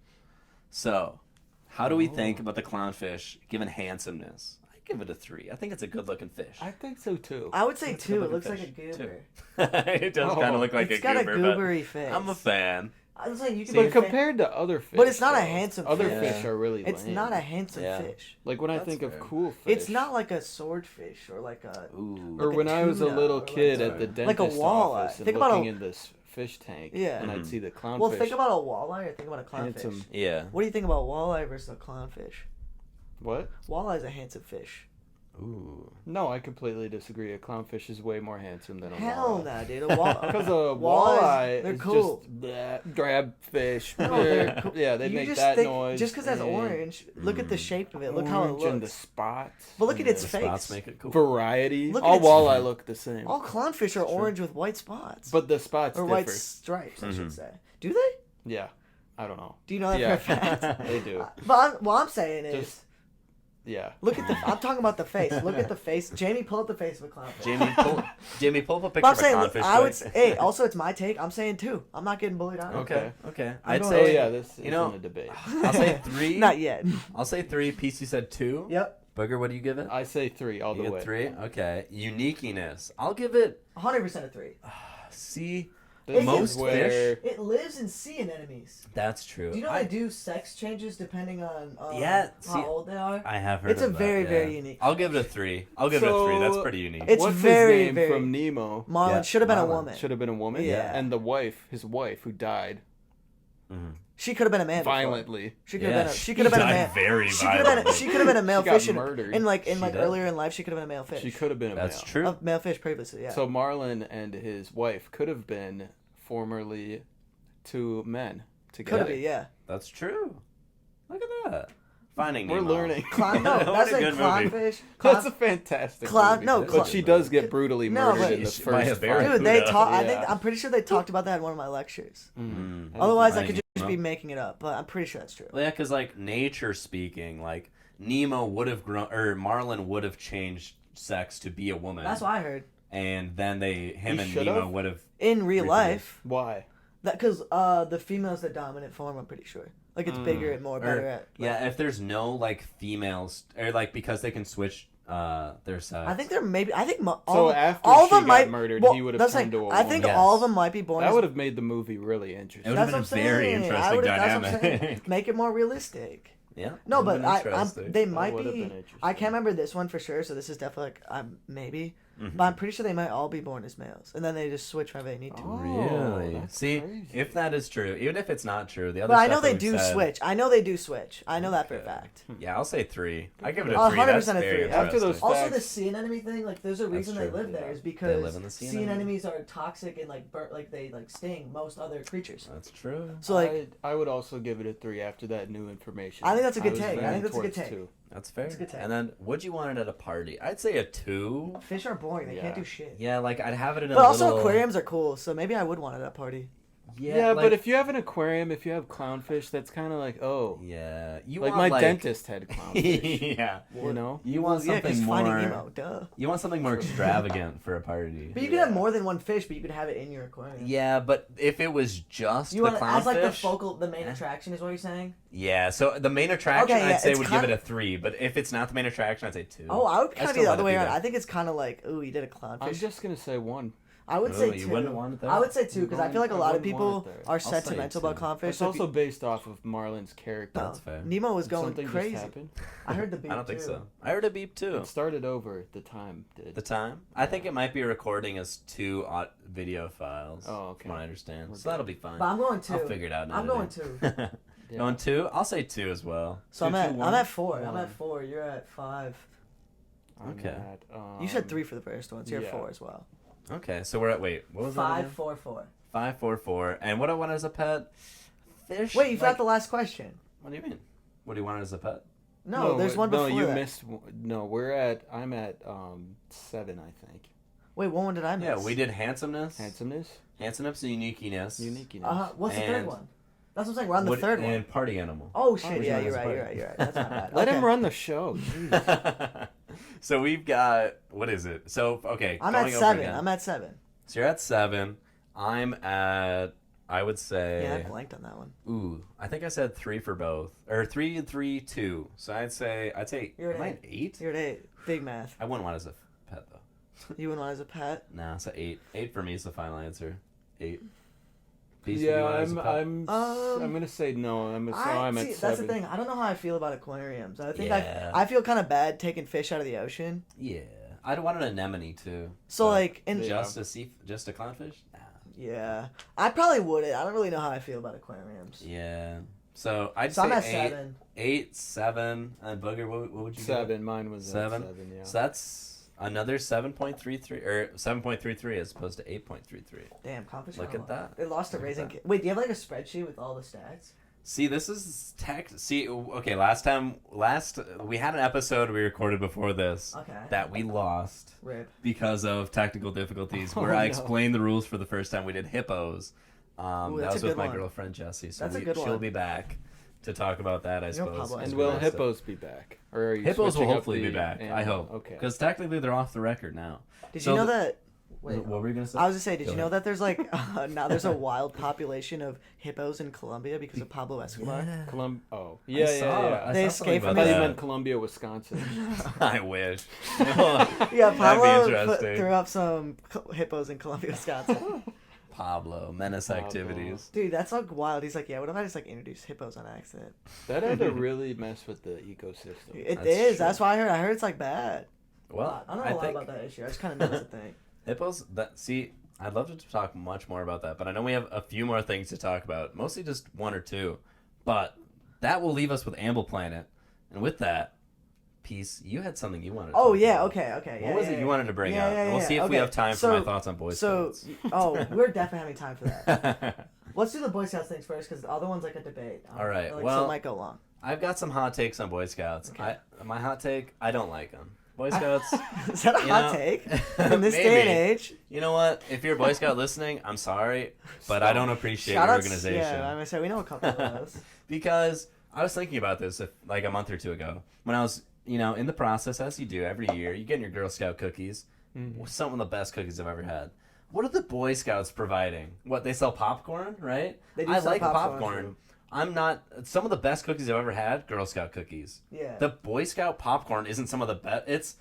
So, how do we think about the clownfish given handsomeness? I give it a 3. I think it's a good-looking fish. I think so too. I would say It's a 2. It good-looking looks like a fish. goober. 2. It does kind of look like It's a got goober, a goobery face. but I'm a fan. I was saying you can But be a fan- compared to other fish, But it's not a though, handsome Other fish. fish are really It's lame. not a handsome Yeah. fish. Like when I That's think fair. of cool fish. It's not like a swordfish or like a Ooh. Or like a when I was a tuna little or like kid a- at the dentist like a walleye. office and Think about looking a- in this fish tank, Yeah. and Mhm. I'd see the clownfish. Well, think about a walleye or think about a clownfish. Handsome. Yeah. What do you think about walleye versus a clownfish? What? Walleye's a handsome fish. Ooh. No, I completely disagree. A clownfish is way more handsome than a Hell walleye. no, dude. A walleye. Because a Walleyes, walleye they're is cool. just bleh, grab fish. No, bleh. they're cool. Yeah, they You make just that think, noise. Just because that's and orange, look at the shape of it. Look how it orange and the looks. spots. But look at its The face. spots make it cool. Variety. Look at All its- walleye look the same. All clownfish are orange with white spots. But the spots or differ. white stripes, I should Mhm. say. Do they? Yeah. I don't know. Do you know that Yeah. for a fact? They do. But what I'm saying is, Just- Yeah. look at the. I'm talking about the face. Look at the face. Jamie, pull up the face of a clownfish. Jamie, pull up a picture But I'm of a saying, clownfish. I would. quick. Say, hey, also it's my take. I'm saying 2. I'm not getting bullied on it. Okay. Okay. I'm I'd going Oh say yeah, this you know, isn't a debate. I'll say 3. Not yet. I'll say 3. PC said 2. Yep. Booger, what do you give it? I say 3 all You the get way. 3. Okay. Uniqueness. I'll give it 100% of 3. C. This Most is where It lives in sea anemones. That's true. Do you know they do sex changes depending on Yeah, see, how old they are? I have heard. It's of a that, very, yeah. very unique I'll give it a 3. I'll give it a 3. That's pretty unique. It's what's very, his name very- from Nemo? Marlon Yeah, should have been a Marlon. woman. Should have been a woman. Yeah. And his wife who died Mhm. She could have been a man. before. violently. She could have been. she She could have been a died man. very She could have been. violently. She could have been a male She got fish. murdered. In She did. earlier in life, she could have been a male fish. She could have been a That's male. true. A male fish previously. Yeah. So Marlon and his wife could have been formerly 2 men could together. have been. Yeah. That's true. Look at that. Finding We're Nemo. learning. No, What that's a like good movie. clownfish. That's a fantastic movie. No, but she does get brutally No, murdered but- in the She- by a first bear. fight. Dude, they Barracuda. talk. I Yeah. think I'm pretty sure they talked about that in one of my lectures. Mm. Otherwise, I could Finding just Nemo. be making it up, but I'm pretty sure that's true. Well, yeah, because like nature speaking, like Nemo would have grown, or Marlin would have changed sex to be a woman. That's what I heard. And then him He and should've? Nemo would have. In real Reproduce. life, Why? that because the female's the dominant form. I'm pretty sure. Like it's bigger and more better at. Yeah, if there's no like females, or like because they can switch their sex. I think there maybe. I think So after all of she them got might murdered, well, he would have that's turned like, to a I think woman. all Yes. of them might be born. That as- would have made the movie really interesting. It would have That's been what a I'm very saying. interesting That's what I'm saying. dynamic. Make it more realistic. Yeah. No, would've but been interesting. they That might would've be. been interesting. I can't remember this one for sure, so this is definitely like maybe. Mhm. But I'm pretty sure they might all be born as males, and then they just switch whenever they need to. Oh, Really? that's See, crazy. if that is true, even if it's not true, the other. But I know stuff that they we've do said- switch. I know they do switch. I know that for a Okay. fact. Yeah, I'll say 3. I give it a 3. 100% That's a very 3. After those interesting. Also, facts- the sea anemone thing, like, there's a reason they true, live there, yeah. is because live in the sea sea anemone. anemones are toxic and, like, they, like, sting most other creatures. That's true. So, like, I would also give it a 3 after that new information. I think that's a good was take. I leaning think that's a good towards take. 2. That's fair. That's a good take. And then, would you want it at a party? I'd say a 2. fish are boring. They Yeah. can't do shit. Yeah, like I'd have it in a But also, little... aquariums are cool, so maybe I would want it at a party. Yeah, like- but if you have an aquarium, if you have clownfish, that's kind of like, oh. Yeah, you Like want my dentist had clownfish. yeah, You know? you want Yeah, something because more. Finding Nemo, duh. You want something more extravagant for a party. But you could have more than one fish, but you could have it in your aquarium. Yeah, but if it was just You the want it as like clownfish, the main attraction is what you're saying? yeah. So the main attraction, Okay, yeah, I'd say it's would give it kinda- a 3. But if it's not the main attraction, I'd say 2. Oh, I would kind of still be the let other it way be around. there. I think it's kind of like, ooh, you did a I'm clownfish. just going to say 1. I would Oh, say you 2. wouldn't want it there? I would say 2 because I feel like a lot of wouldn't want people it there. are say sentimental about 2. clownfish. It's so if also you- based off of Marlin's character. That's fair. Nemo was Did going something crazy. just happen? I heard the beat I don't think too. so. I heard a beep too. It started over. The time did. The time? I think it might be recording as 2 video files. Oh, okay. From what I understand. So Okay. that'll be fine. But I'm going 2. I'll figure it out. In I'm going editing. 2. Yeah. Going 2? I'll say 2 as well. So 2, 2, I'm 1. at 4. I'm 1. at 4. You're at 5. I'm Okay. at, You said 3 for the first one, so you're yeah. at 4 as well. Okay, so we're at, wait, what was that 5, again? 4, 4. 5, 4, 4. And what I want as a pet? Fish? Wait, you like, forgot the last question. What do you mean? What do you want as a pet? No, there's one before No, you that. missed. No, I'm at 7, I think. Wait, what one did I miss? Yeah, we did handsomeness. Handsomeness, Handsomeness and uniqueness. uniqueness. What's the third And- one? That's what I'm saying. We're on the What- third one. And party animal. Oh shit! Oh, yeah, which you're one right. is You're part? right. You're right. That's not bad. Let Okay. him run the show. Jeez. So we've got, what is it? So, okay. I'm going at over 7. again. I'm at 7. So you're at 7. I'm at, I would say, Yeah, I blanked on that one. ooh, I think I said 3 for both. Or 3 and 3, 2. So I'd say, You're am I at at 8? You're at 8. Big math. I wouldn't want it as a pet, though. You wouldn't want as a pet. Nah, it's a 8. 8 for me is the final answer. 8. Peace, would you Yeah, want it as a pet? Um, I'm gonna say no. I'm at see, 7. that's the thing. I don't know how I feel about aquariums. I think Yeah. I feel kind of bad taking fish out of the ocean. Yeah. I'd want an anemone, too. So But like in Yeah. just a clownfish? Nah. yeah, I probably wouldn't. I don't really know how I feel about aquariums. Yeah. So I'd So say I'm at 8, 7. 8, 7, and Booger, what would you give it? 7. Mine was 7? At 7. Yeah. So that's another 7.33 or 7.33 as opposed to 8.33. Damn, competition. Look at that. They lost to Look at Raising. that. Wait, do you have like a spreadsheet with all the stats? See, this is okay, last we had an episode we recorded before this Okay. that we lost Rip. because of technical difficulties Oh, where I no. explained the rules for the first time. We did hippos. Ooh, That that's was a with good my one. girlfriend Jessie, so that's a good she'll one. be back to talk about that, I know suppose. Pablo has And to will be hippos be back? Or are you Hippos will switching up hopefully the be back. I animal? hope. Okay. Because technically they're off the record now. Did So you know the- that? Wait, What were you gonna say? I was gonna say, did Go you know ahead. that there's like now there's a wild population of hippos in Colombia because of Pablo Escobar? Oh. Yeah, yeah, yeah. They I saw escaped something from I about thought you his- meant Columbia, Wisconsin. I wish. Yeah, That'd be Pablo interesting. threw up some hippos in Colombia, Wisconsin. Pablo, menace Pablo. activities. Dude, that's like wild. He's like, yeah, what if I just like introduce hippos on accident? That had to really mess with the ecosystem. It That's is. true. That's why I heard. I heard it's like bad. Well, I don't know a lot about that issue. I just kind of know it's a thing. hippos. I'd love to talk much more about that, but I know we have a few more things to talk about. Mostly just 1 or 2, but that will leave us with Amble Planet, and with that, Peace, you had something you wanted to Oh talk yeah. about. Okay. What was it you wanted to bring Yeah, up? yeah, And we'll yeah, see if we okay. have time for So- my thoughts on Boy So, Scouts. we're definitely having time for that. Let's do the Boy Scouts things first because the other one's like a debate. All right, so well- it might go long. I've got some hot takes on Boy Scouts. Okay. My hot take, I don't like them. Boy Scouts. Is that a hot take in this day and maybe. age? You know what? If you're a Boy Scout listening, I'm sorry, but I don't appreciate Shout your outs, organization. yeah, I'm gonna say we know a couple of those. Because I was thinking about this like a month or two ago when I was, in the process, as you do every year, you get your Girl Scout cookies. Some of the best cookies I've ever had. What are the Boy Scouts providing? What, they sell popcorn, right? They do I sell like popcorn. popcorn. I'm not. Some of the best cookies I've ever had, Girl Scout cookies. Yeah. The Boy Scout popcorn isn't some of the best. It's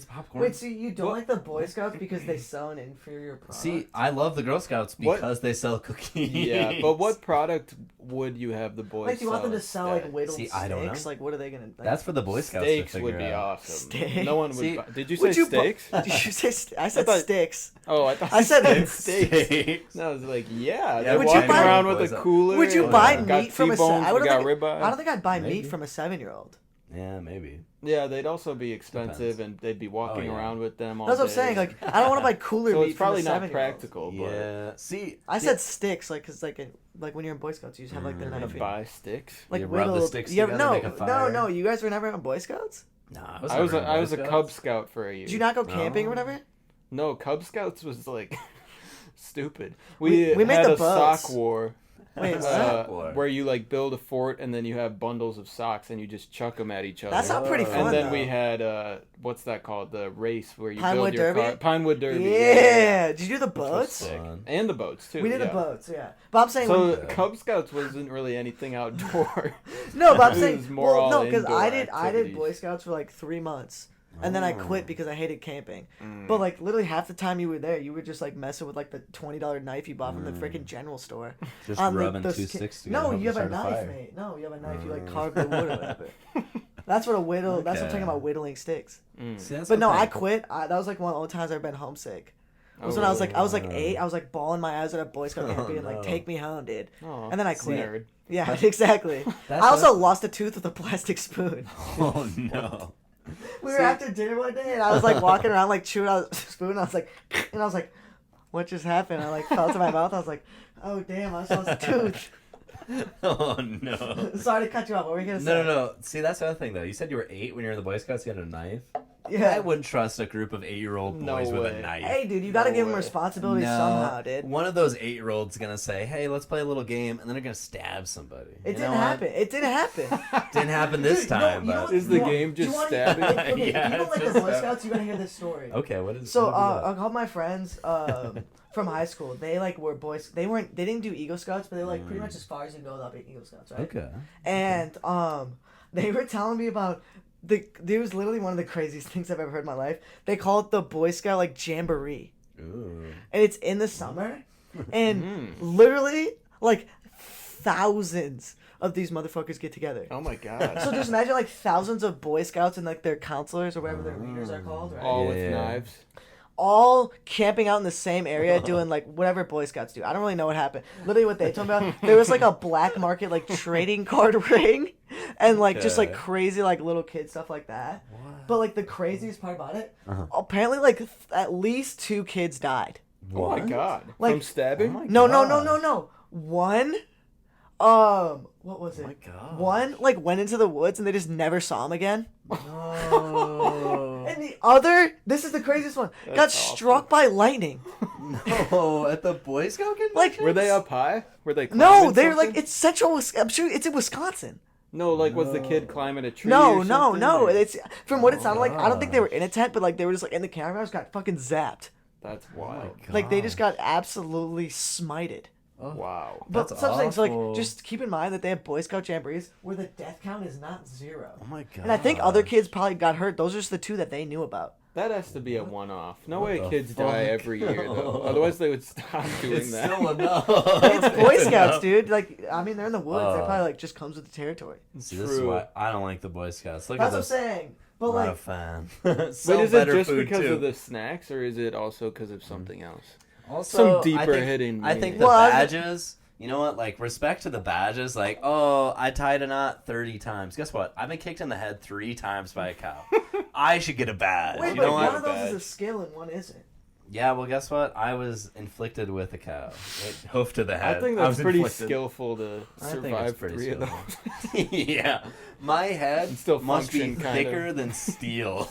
popcorn. Wait, so you don't like the Boy Scouts because they sell an inferior product? See, I love the Girl Scouts because they sell cookies. Yeah, but what product would you have the Boys Like, do you want them to sell sell, like, instead? whittled See, steaks? I don't know. Like, what are they gonna... Like, That's for the Boy Scouts Steaks to figure would be out. awesome. Steak? No one would. See, Did you say would you steaks? Did you say... I said thought- sticks. Oh, I thought I said you steaks. Steaks. No, I was like, yeah. Yeah, They're would you walking buy- around with Boys a up. cooler. Would you and, buy got meat from a... T-bones, I we don't got think... ribeye. I don't think I'd buy Maybe. meat from a 7-year-old. Yeah, maybe. Yeah, they'd also be expensive, Depends. and they'd be walking Oh, yeah. around with them all That's what I'm day. saying. Like, I don't want to buy cooler so meat it's probably from a not 7-year-old. practical. But Yeah. See, I said sticks, like, because, like, when you're in Boy Scouts, you just have, like, the you're gonna knife. buy sticks. Like, You rub the whittled... sticks Yeah, together, no, make a no, fire. no. You guys were never in Boy Scouts? no, I was never in a Boy Cub Scouts. Scout for a year. Did you not go camping or whatever? No, Cub Scouts was like stupid. We made had the a boats. sock war. Wait, Sock war. Where you like build a fort and then you have bundles of socks and you just chuck them at each other. That sounds pretty fun, And then though. we had what's that called? The race where you Pinewood build your Derby? car. Pinewood Derby. Yeah. Did you do the boats? Sick. Fun. And the boats too. We did yeah. the boats, yeah. But I'm saying... So when- Cub Scouts wasn't really anything outdoor. No, but I'm It saying... was more Well, no, all because indoor I did activities. Boy Scouts for, like, 3 months. And then I quit Oh. because I hated camping. Mm. But, like, literally half the time you were there, you were just, like, messing with, like, the $20 knife you bought from the freaking general store. Just On, like, rubbing those two ki- sticks together. No, hoping you have to a start knife, fire. mate. No, you have a knife. You, like, carve the wood or whatever. That's what a whittle... That's what I'm talking Okay. about, whittling sticks. Mm. See, that's But no, the I thing. quit. That was, like, one of the only times I've been homesick. It was Oh, when I was like really? 8. I was like bawling my eyes at a Boy Scout camp Oh, being like, no. "Take me home, dude." Aw, And then I quit. nerd. Yeah, exactly. That's I also what- lost a tooth with a plastic spoon. Oh no. We were after dinner one day, and I was like walking around like chewing on a spoon. And I was like, "What just happened?" I like felt in my mouth. I was like, "Oh damn, I just lost a tooth." Oh no. Sorry to cut you off. What were you gonna say? No. See, that's the other thing though. You said you were 8 when you were in the Boy Scouts. You had a knife. Yeah. I wouldn't trust a group of 8-year-old No boys with way. a knife. Hey, dude, you gotta No give them way. responsibility somehow, dude. One of those 8-year-olds gonna say, "Hey, let's play a little game," and then they're gonna stab somebody. It You didn't know what? happen. It didn't happen. Didn't happen this Dude, you know- time, you know but what- Is the you want- game do you just want- stabbing? Okay, Yeah, if you don't it's like the just Boy stabbing. Scouts, you gotta hear this story. okay. What is? So what is a couple of my friends from high school, they like were boys. They didn't do Eagle Scouts, but they were like pretty much as far as you can go without being Eagle Scouts, that? right? Okay. And they were telling me about there was literally one of the craziest things I've ever heard in my life. They call it the Boy Scout like jamboree, Ooh. and it's in the summer, and Mm. literally like thousands of these motherfuckers get together. Oh my god. So just imagine like thousands of Boy Scouts and like their counselors or whatever their leaders are called, right? All Yeah, with yeah. knives. All camping out in the same area doing like whatever Boy Scouts do. I don't really know what happened. Literally what they told me about, there was like a black market like trading card ring and like just like Okay. crazy like little kid stuff like that. What? But like the craziest part about it, Uh-huh. apparently like at least 2 kids died. Oh my What? god. Like- From stabbing? Oh my No, gosh. no. One what was Oh it? my god. One like went into the woods and they just never saw him again. No. And the other, this is the craziest one, got That's awful. struck by lightning. No, at the Boy Scout convention? Like Were they up high? Were they No, climbing they're something? like it's central. I'm sure it's in Wisconsin. No, like was the kid climbing a tree No, or no, something, no. or- It's from what it sounded like. I don't think they gosh. were in a tent, but like they were just like in the campgrounds, got fucking zapped. That's Oh my wild. god. Like they just got absolutely smited. Oh. Wow. But That's some things like awful. just keep in mind that they have Boy Scout jamborees where the death count is not 0. Oh my god. And I think other kids probably got hurt. Those are just the 2 that they knew about. That has to be a one-off. No What way the kids fuck? die every year, though. Otherwise, they would stop doing It's that. still enough. It's Boy It's Scouts, enough. dude. Like I mean, they're in the woods. They Uh, probably like just comes with the territory. See, this is True. why I don't like the Boy Scouts. Look That's at what I'm this. saying. But Not like a fan. But Sell is it better just food because too. of the snacks, or is it also because of something else? Also, Some deeper I think, hitting I think meaning. the Well, I- badges. You know what? Like respect to the badges. Like, oh, I tied a knot 30 times. Guess what? I've been kicked in the head 3 times by a cow. I should get a badge. wait, you but know one what? of those is a Badge. skill and one isn't. Yeah, well, guess what? I was inflicted with a cow. Hoof to the head. I think I that's was pretty inflicted. skillful to I think it's survive pretty 3 of those. skillful. Yeah. My head And still must be function, kind thicker of. than steel.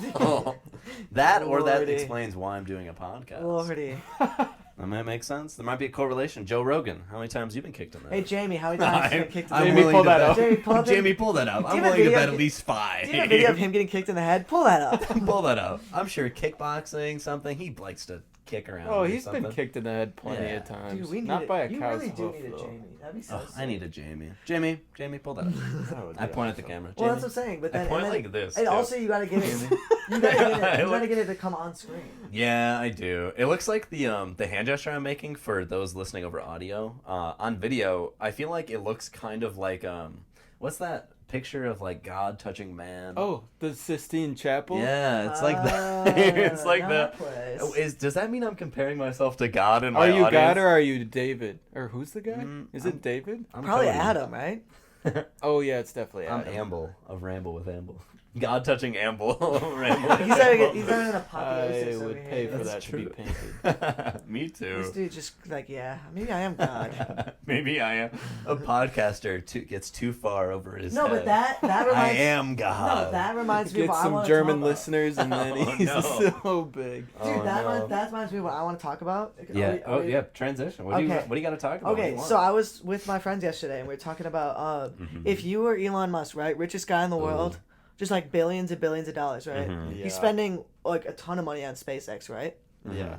That or that Lordy. explains why I'm doing a podcast. Lordy. That might make sense. There might be a correlation. Joe Rogan, how many times have you been kicked in the Hey head? Jamie, how many times have you been kicked in the I'm head? Jamie, willing pull to that bet. up. Jamie, pull up Jamie, pull that up. Do you I'm have a willing to video? bet at least 5. Do you have a video of him getting kicked in the head? Pull that up. Pull that up. I'm sure kickboxing, something. He likes to kick around. Oh, or he's something. been kicked in the head plenty Yeah. of times. Dude, we need Not it. by a You cow's really do hoof, need a though. Jamie. That'd be so Oh, I sick. need a Jamie. Jamie, pull that up. That would I be point at the awesome. camera. Well, Jamie. that's what I'm saying. But I then, point and then, like this. and too. also you gotta get it. You gotta get it to come on screen. Yeah, I do. It looks like the hand gesture I'm making for those listening over audio. On video, I feel like it looks kind of like what's that picture of like God touching man? Oh, the Sistine Chapel? Yeah, it's like that. It's like that. Place. Oh, does that mean I'm comparing myself to God in my Are you audience? God or are you David? Or who's the guy? Is I'm- it David? I'm Probably Cody. Adam, right? Oh, yeah, it's definitely I'm Adam. Amble of Ramble with Amble. God touching Amble. Ramble with He's having Amble. an I apotheosis over would here. pay for That's that to be true. painted. Me This too. dude just like, yeah, maybe I am God. Maybe I am. A podcaster gets too far over his No, head. but that I reminds. am God. No, that reminds me of Get what I some want German to talk about. listeners and then Oh, he's no. so big. Dude, Oh, that no. reminds me of what I want to talk about. Yeah. Are we- Yeah. Transition. What do you Okay. got to talk about? What do Okay, you want? so I was with my friends yesterday and we were talking about if you were Elon Musk, right, richest guy in the world, just like billions and billions of dollars, right? Mhm. Yeah. He's spending like a ton of money on SpaceX, right? Yeah.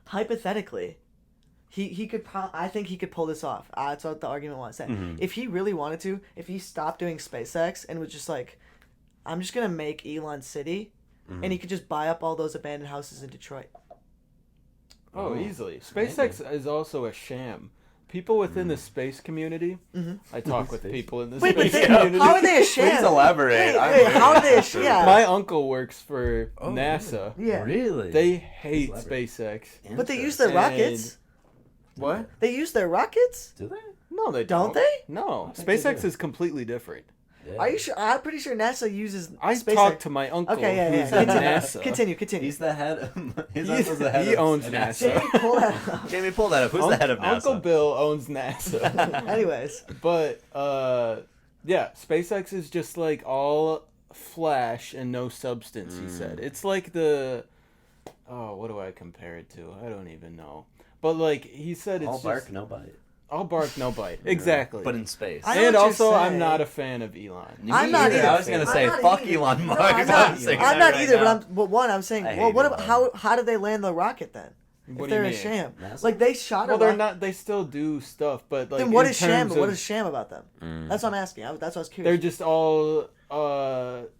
Hypothetically, he could I think he could pull this off. That's what the argument was. That if he really wanted to, if he stopped doing SpaceX and was just like, I'm just gonna make Elon City, and he could just buy up all those abandoned houses in Detroit. Oh, easily. SpaceX is also a sham. People within the space community, I talk with people in the Wait, but space they, community. how are they a sham? Please elaborate. Wait, I'm wait, very how are they a interested. sham? My uncle works for Oh, NASA. Yeah. Really? They hate Elaborate. SpaceX. But they use their And- rockets. What? They use their rockets? Do they? No, they Don't don't. they? No, think they SpaceX do. is completely different. Yeah. Are you sure? I'm pretty sure NASA uses I SpaceX. talked to my uncle Okay, yeah, who's yeah. in Continue. NASA. Continue. He's the head. His He- uncle's the head. he of owns NASA. Jamie, pull that up. Jamie, pull that up. Who's the head of NASA? Uncle Bill owns NASA. Anyways, But yeah, SpaceX is just like all flash and no substance. He said it's like the what do I compare it to? I don't even know. But like he said, it's All just bark, no bite. all bark, no bite. Exactly. But in space. I know and what you're also, I'm saying. not a fan of Elon. I'm not either. either. I was gonna say, I'm not fuck either. Elon No, Musk. I'm not, saying I'm that not right either. now. But I'm saying, I well, hate what Elon. about how did they land the rocket then? What If do they're you a mean? sham, NASA? like they shot Well, a they're rocket. not. They still do stuff, but like Then what in is sham? terms But what of- is sham about them? That's what I'm asking. That's what I was They're curious. just all.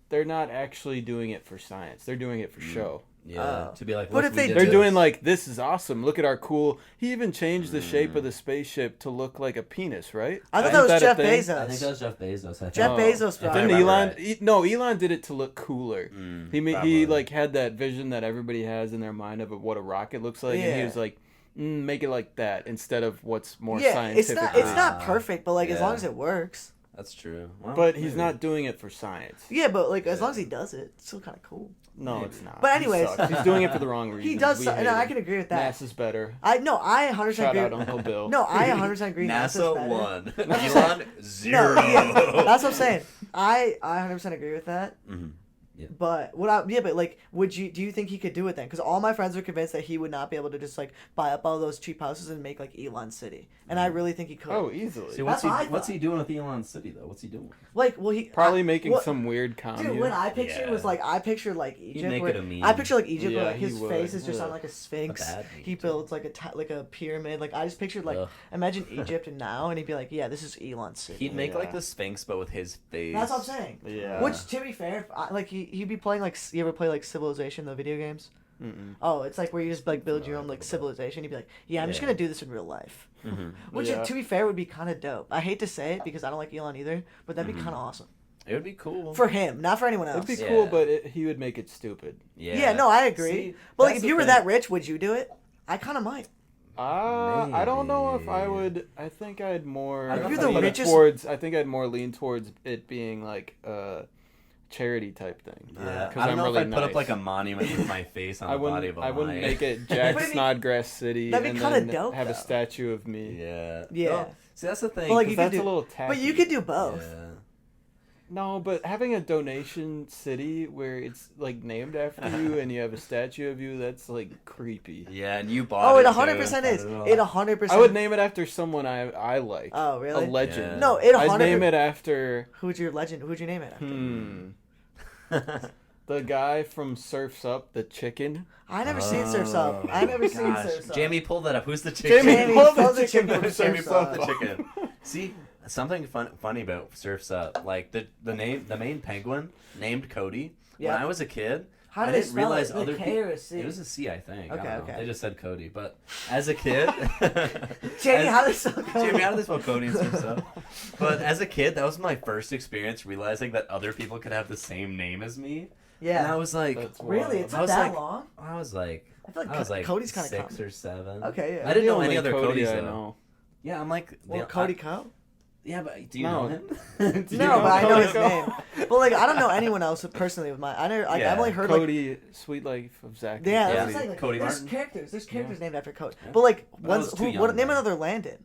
They're not actually doing it for science. They're doing it for show. Yeah. To be like, But look, if we they did They're this. doing like, this is awesome. Look at our cool. He even changed the shape of the spaceship to look like a penis, right? I thought Isn't that was a Jeff thing? Bezos. I think that was Jeff Bezos. I think. Jeff Oh. Bezos. If I Didn't remember Elon? right. No, Elon did it to look cooler. He probably. like had that vision that everybody has in their mind of what a rocket looks like, and he Yeah. was like, make it like that instead of what's more Yeah, it's scientific. not perfect, but like as Yeah. long as it works. That's true. Well, But he's maybe. not doing it for science. Yeah, but like as long as he does it, it's still kind of cool. No, Maybe. it's not. But He anyways- sucks. he's doing it for the wrong reason. He does, We so, hate and I him. can agree with that. NASA's better. I 100% Shout agree. out Uncle Bill. No, I 100% agree. NASA's NASA better. 1. That's Elon 0. No, yeah, that's what I'm saying. I 100% agree with that. Mhm. Yeah. But but like, do you think he could do it then? Because all my friends are convinced that he would not be able to just like buy up all those cheap houses and make like Elon City, and I really think he could. Oh, easily. See, That's what I what's thought. he doing with Elon City though? What's he doing? Like, well, he Probably making what- some weird commune. Dude, what I pictured Yeah. was like I pictured like Egypt. make where, it a meme. I picture like Egypt where Yeah, like he his would. face is just on Ugh. like a sphinx. A bad meme, He too. builds like like a pyramid. Like I just pictured like Ugh. imagine Egypt now, and he'd be like, yeah, this is Elon City. He'd make like Yeah. the Sphinx, but with his face. That's what I'm saying. Yeah. Which, to be fair, like he'd be playing like you ever play like Civilization, the video games? Mm-mm. Oh, it's like where you just like build your own like civilization. You'd be like, yeah, I'm just Yeah. gonna do this in real life. Mhm. Which, Yeah. to be fair, would be kind of dope. I hate to say it because I don't like Elon either, but that'd be Mm-hmm. kind of awesome It would be cool. for him, not for anyone else. It'd be Yeah. cool, but he would make it stupid. Yeah, no, I agree. See, but like, that's if the you were thing. that rich, would you do it? I kind of might. I don't know if I Maybe. would. I think I'd more. If you're the lean richest- towards. I think I'd more lean towards it being like charity type thing. Yeah, 'Cause I don't I'm know really if I'd put up nice. like a monument with my face on the body of a I wouldn't lion. make it Jack What do you mean? Snodgrass City That'd be and kinda then dope, have a though. statue of me. Yeah. Yeah. No, see, that's the thing. But, like, 'Cause you could that's do- a little tacky. But you could do both. Yeah. No, but having a donation city where it's like named after you and you have a statue of you, that's like creepy. Yeah, and you bought Oh, it it 100% is. It 100%. I would name it after someone I like. Oh, really? A legend. Yeah. No, it I'd 100. name it after Who'd your legend? Who'd you name it after? the guy from Surf's Up, the chicken. I never seen Surf's Up. I never seen Gosh. Surf's Up. Jamie, pull that up. Who's the chicken? Jamie, pull the pull the chicken chicken from from Jamie, Surf's pull up the Up. chicken. See, something funny about Surf's Up. Like the main penguin named Cody. Yeah. When I was a kid, How I do they didn't spell realize it? other With a K people. or a C? It was a C, I think. I Okay, don't know. okay. They just said Cody, but as a kid, Jamie, as- how does that go? Jamie, how did they spell Cody and Surf's Up? But as a kid, that was my first experience realizing that other people could have the same name as me. And I Yeah. was like, That's Really? wild. It I took was that like- long? I was like, I feel like Cody's kind of 6 common. or 7. Okay, yeah. I didn't know The any only other Cody Codys I though. know. Yeah, I'm like, Well, Cody Co? Yeah, but do you No. know him? Do you No, but I know Cody his Co? name. But like, I don't know anyone else personally with mine. I never, like, Yeah. I've only heard like, Cody, Sweet Life of Zach. and yeah, Yeah. that's what Cody. I'm saying. Like, Cody there's Martin. characters. There's characters named after Cody. Yeah. But like, But I was what's too who? young What name then. another Landon?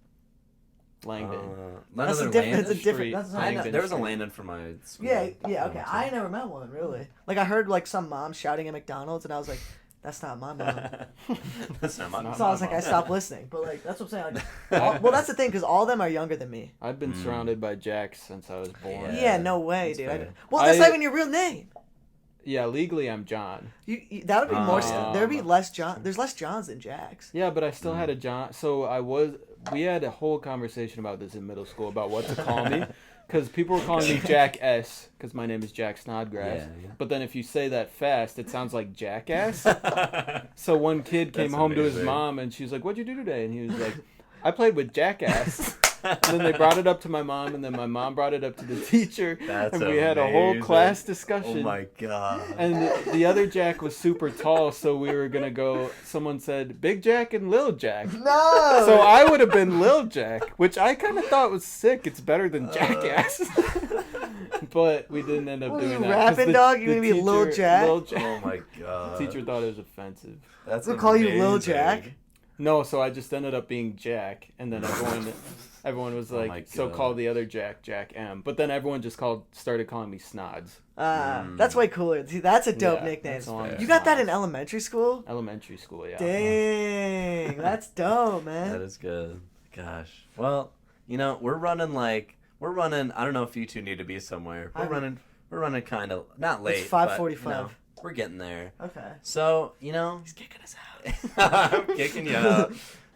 Langdon. That's a Another different. That's a Landon? different. That's Street. I know. Langdon. There was a Street. Landon for my school. Yeah, yeah, okay. I never met one really. Like I heard like some mom shouting at McDonald's, and I was like, "That's not my mom." That's not my Not So I was my like, I mom. stopped listening. But like, that's what I'm saying. Like, well, that's the thing, because all of them are younger than me. I've been surrounded by Jacks since I was born. Yeah. Yeah, no way, that's dude. fair. Well, that's I- not even your real name. Yeah, legally I'm John. That would be more. Oh. There'd be less John. There's less Johns than Jacks. Yeah, but I still had a John. So we had a whole conversation about this in middle school about what to call me. Because people were calling me Jack S. Because my name is Jack Snodgrass. Yeah. But then if you say that fast, it sounds like Jackass. So one kid came That's home to his amazing. mom and she was like, "What'd you do today?" And he was like, "I played with Jackass." And then they brought it up to my mom, and then my mom brought it up to the teacher, That's and we had a whole amazing. class Oh discussion. my god. And the other Jack was super tall, so we were gonna go. Someone said Big Jack and Lil Jack. No. So I would have been Lil Jack, which I kind of thought was sick. It's better than Jackass. But we didn't end up What are doing you, that. 'cause rapping, the- dog? You the gonna be Lil teacher- Jack? Lil Jack. Oh my god. The teacher thought it was offensive. That's We'll call you Lil amazing. Jack. No, so I just ended up being Jack, and then everyone was Oh like, my so God. call the other Jack Jack M. But then everyone just started calling me Snods. That's way cooler. See, that's a dope Yeah, nickname. that's all I'm You got that in Snods. elementary school? Elementary school, yeah. Dang, that's dope, man. That is good. Gosh. Well, we're running. I don't know if you two need to be somewhere. We're running kind of not late. It's but, 5:45. we're getting there. Okay. So He's kicking us out. I'm kicking you out.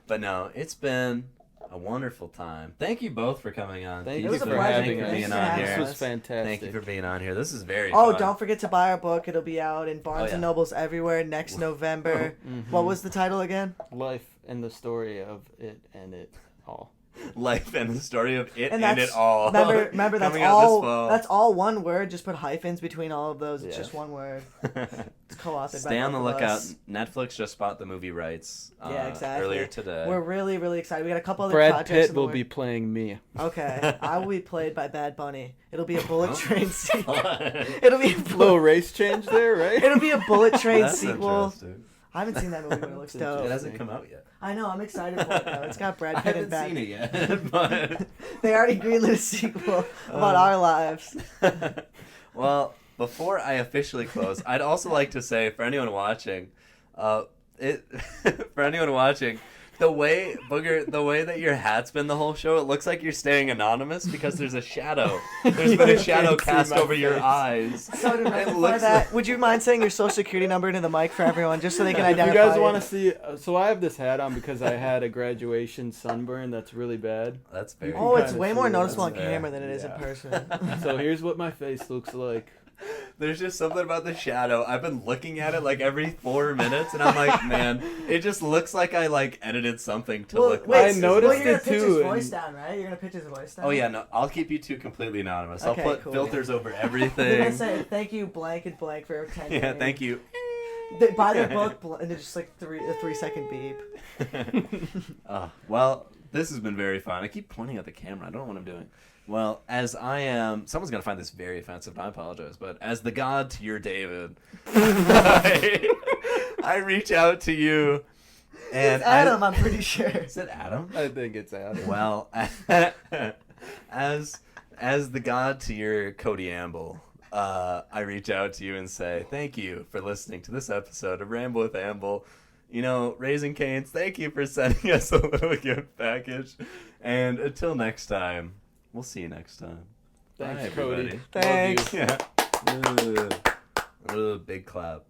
But no, it's been a wonderful time. Thank you both for coming on. Thank It you was a for pleasure. having Thank you us. for being Thanks for on having This here. was us. fantastic. Thank you for being on here. This is very Oh, fun. don't forget to buy our book. It'll be out in Barnes yeah. and Nobles everywhere next November. Mhm. What was the title again? Life and the story of it and it all. Life and the story of it And and that's it all. remember that's Coming out this all fall. that's all one word. Just put hyphens between all of those. It's Yes. just one word. It's co-authored Stay by on the both of lookout. us. Netflix just bought the movie rights Yeah, exactly. earlier today. We're really, really excited. We got a couple other Brad projects. Pitt in the will works. be playing me. Okay, I will be played by Bad Bunny. It'll be a Bullet Huh? Train sequel. It'll be a Little race change there, right? It'll be a Bullet Train That's sequel. interesting. I haven't seen that movie, but it looks dope. It hasn't come out yet. I know. I'm excited for it though. It's got Brad I Pitt haven't and Bad. seen it yet, but They already greenlit a sequel about our lives. well, before I officially close, I'd also like to say for anyone watching, for anyone watching, the way that your hat's been the whole show, it looks like you're staying anonymous because there's a shadow. There's been a shadow can't see cast my over your face. eyes. So to It rectify looks that, would you mind saying your social security number into the mic for everyone, just so they can If you identify? guys want to see, so I have this hat on because I had a graduation sunburn that's really bad. That's very. Oh, it's kinda way see more it. noticeable on That's fair. camera than it is Yeah. in person. So here's what my face looks like. There's just something about the shadow. I've been looking at it like every 4 minutes, and I'm like, man, it just looks like I edited something to look. wait, like I noticed well, you're gonna it pitch too, his and- voice down, right? You're gonna pitch his voice down. Oh yeah, no, I'll keep you two completely anonymous. Okay, I'll put cool. filters over You're everything. gonna say thank you, blank and blank for attending. Yeah, thank you. They buy their book, and it's just like a 3 second beep. Well, This has been very fun. I keep pointing at the camera. I don't know what I'm doing. Well, as I am... Someone's going to find this very offensive, and I apologize. But as the god to your David, I reach out to you. And It's Adam, I'm pretty sure. Is it Adam? I think it's Adam. Well, as the god to your Cody Amble, I reach out to you and say thank you for listening to this episode of Ramble with Amble. You know, Raising Cane's, thank you for sending us a little gift package. And until next time, we'll see you next time. Thanks, Bye, Cody. everybody. Thanks. Love you. Yeah. Big clap.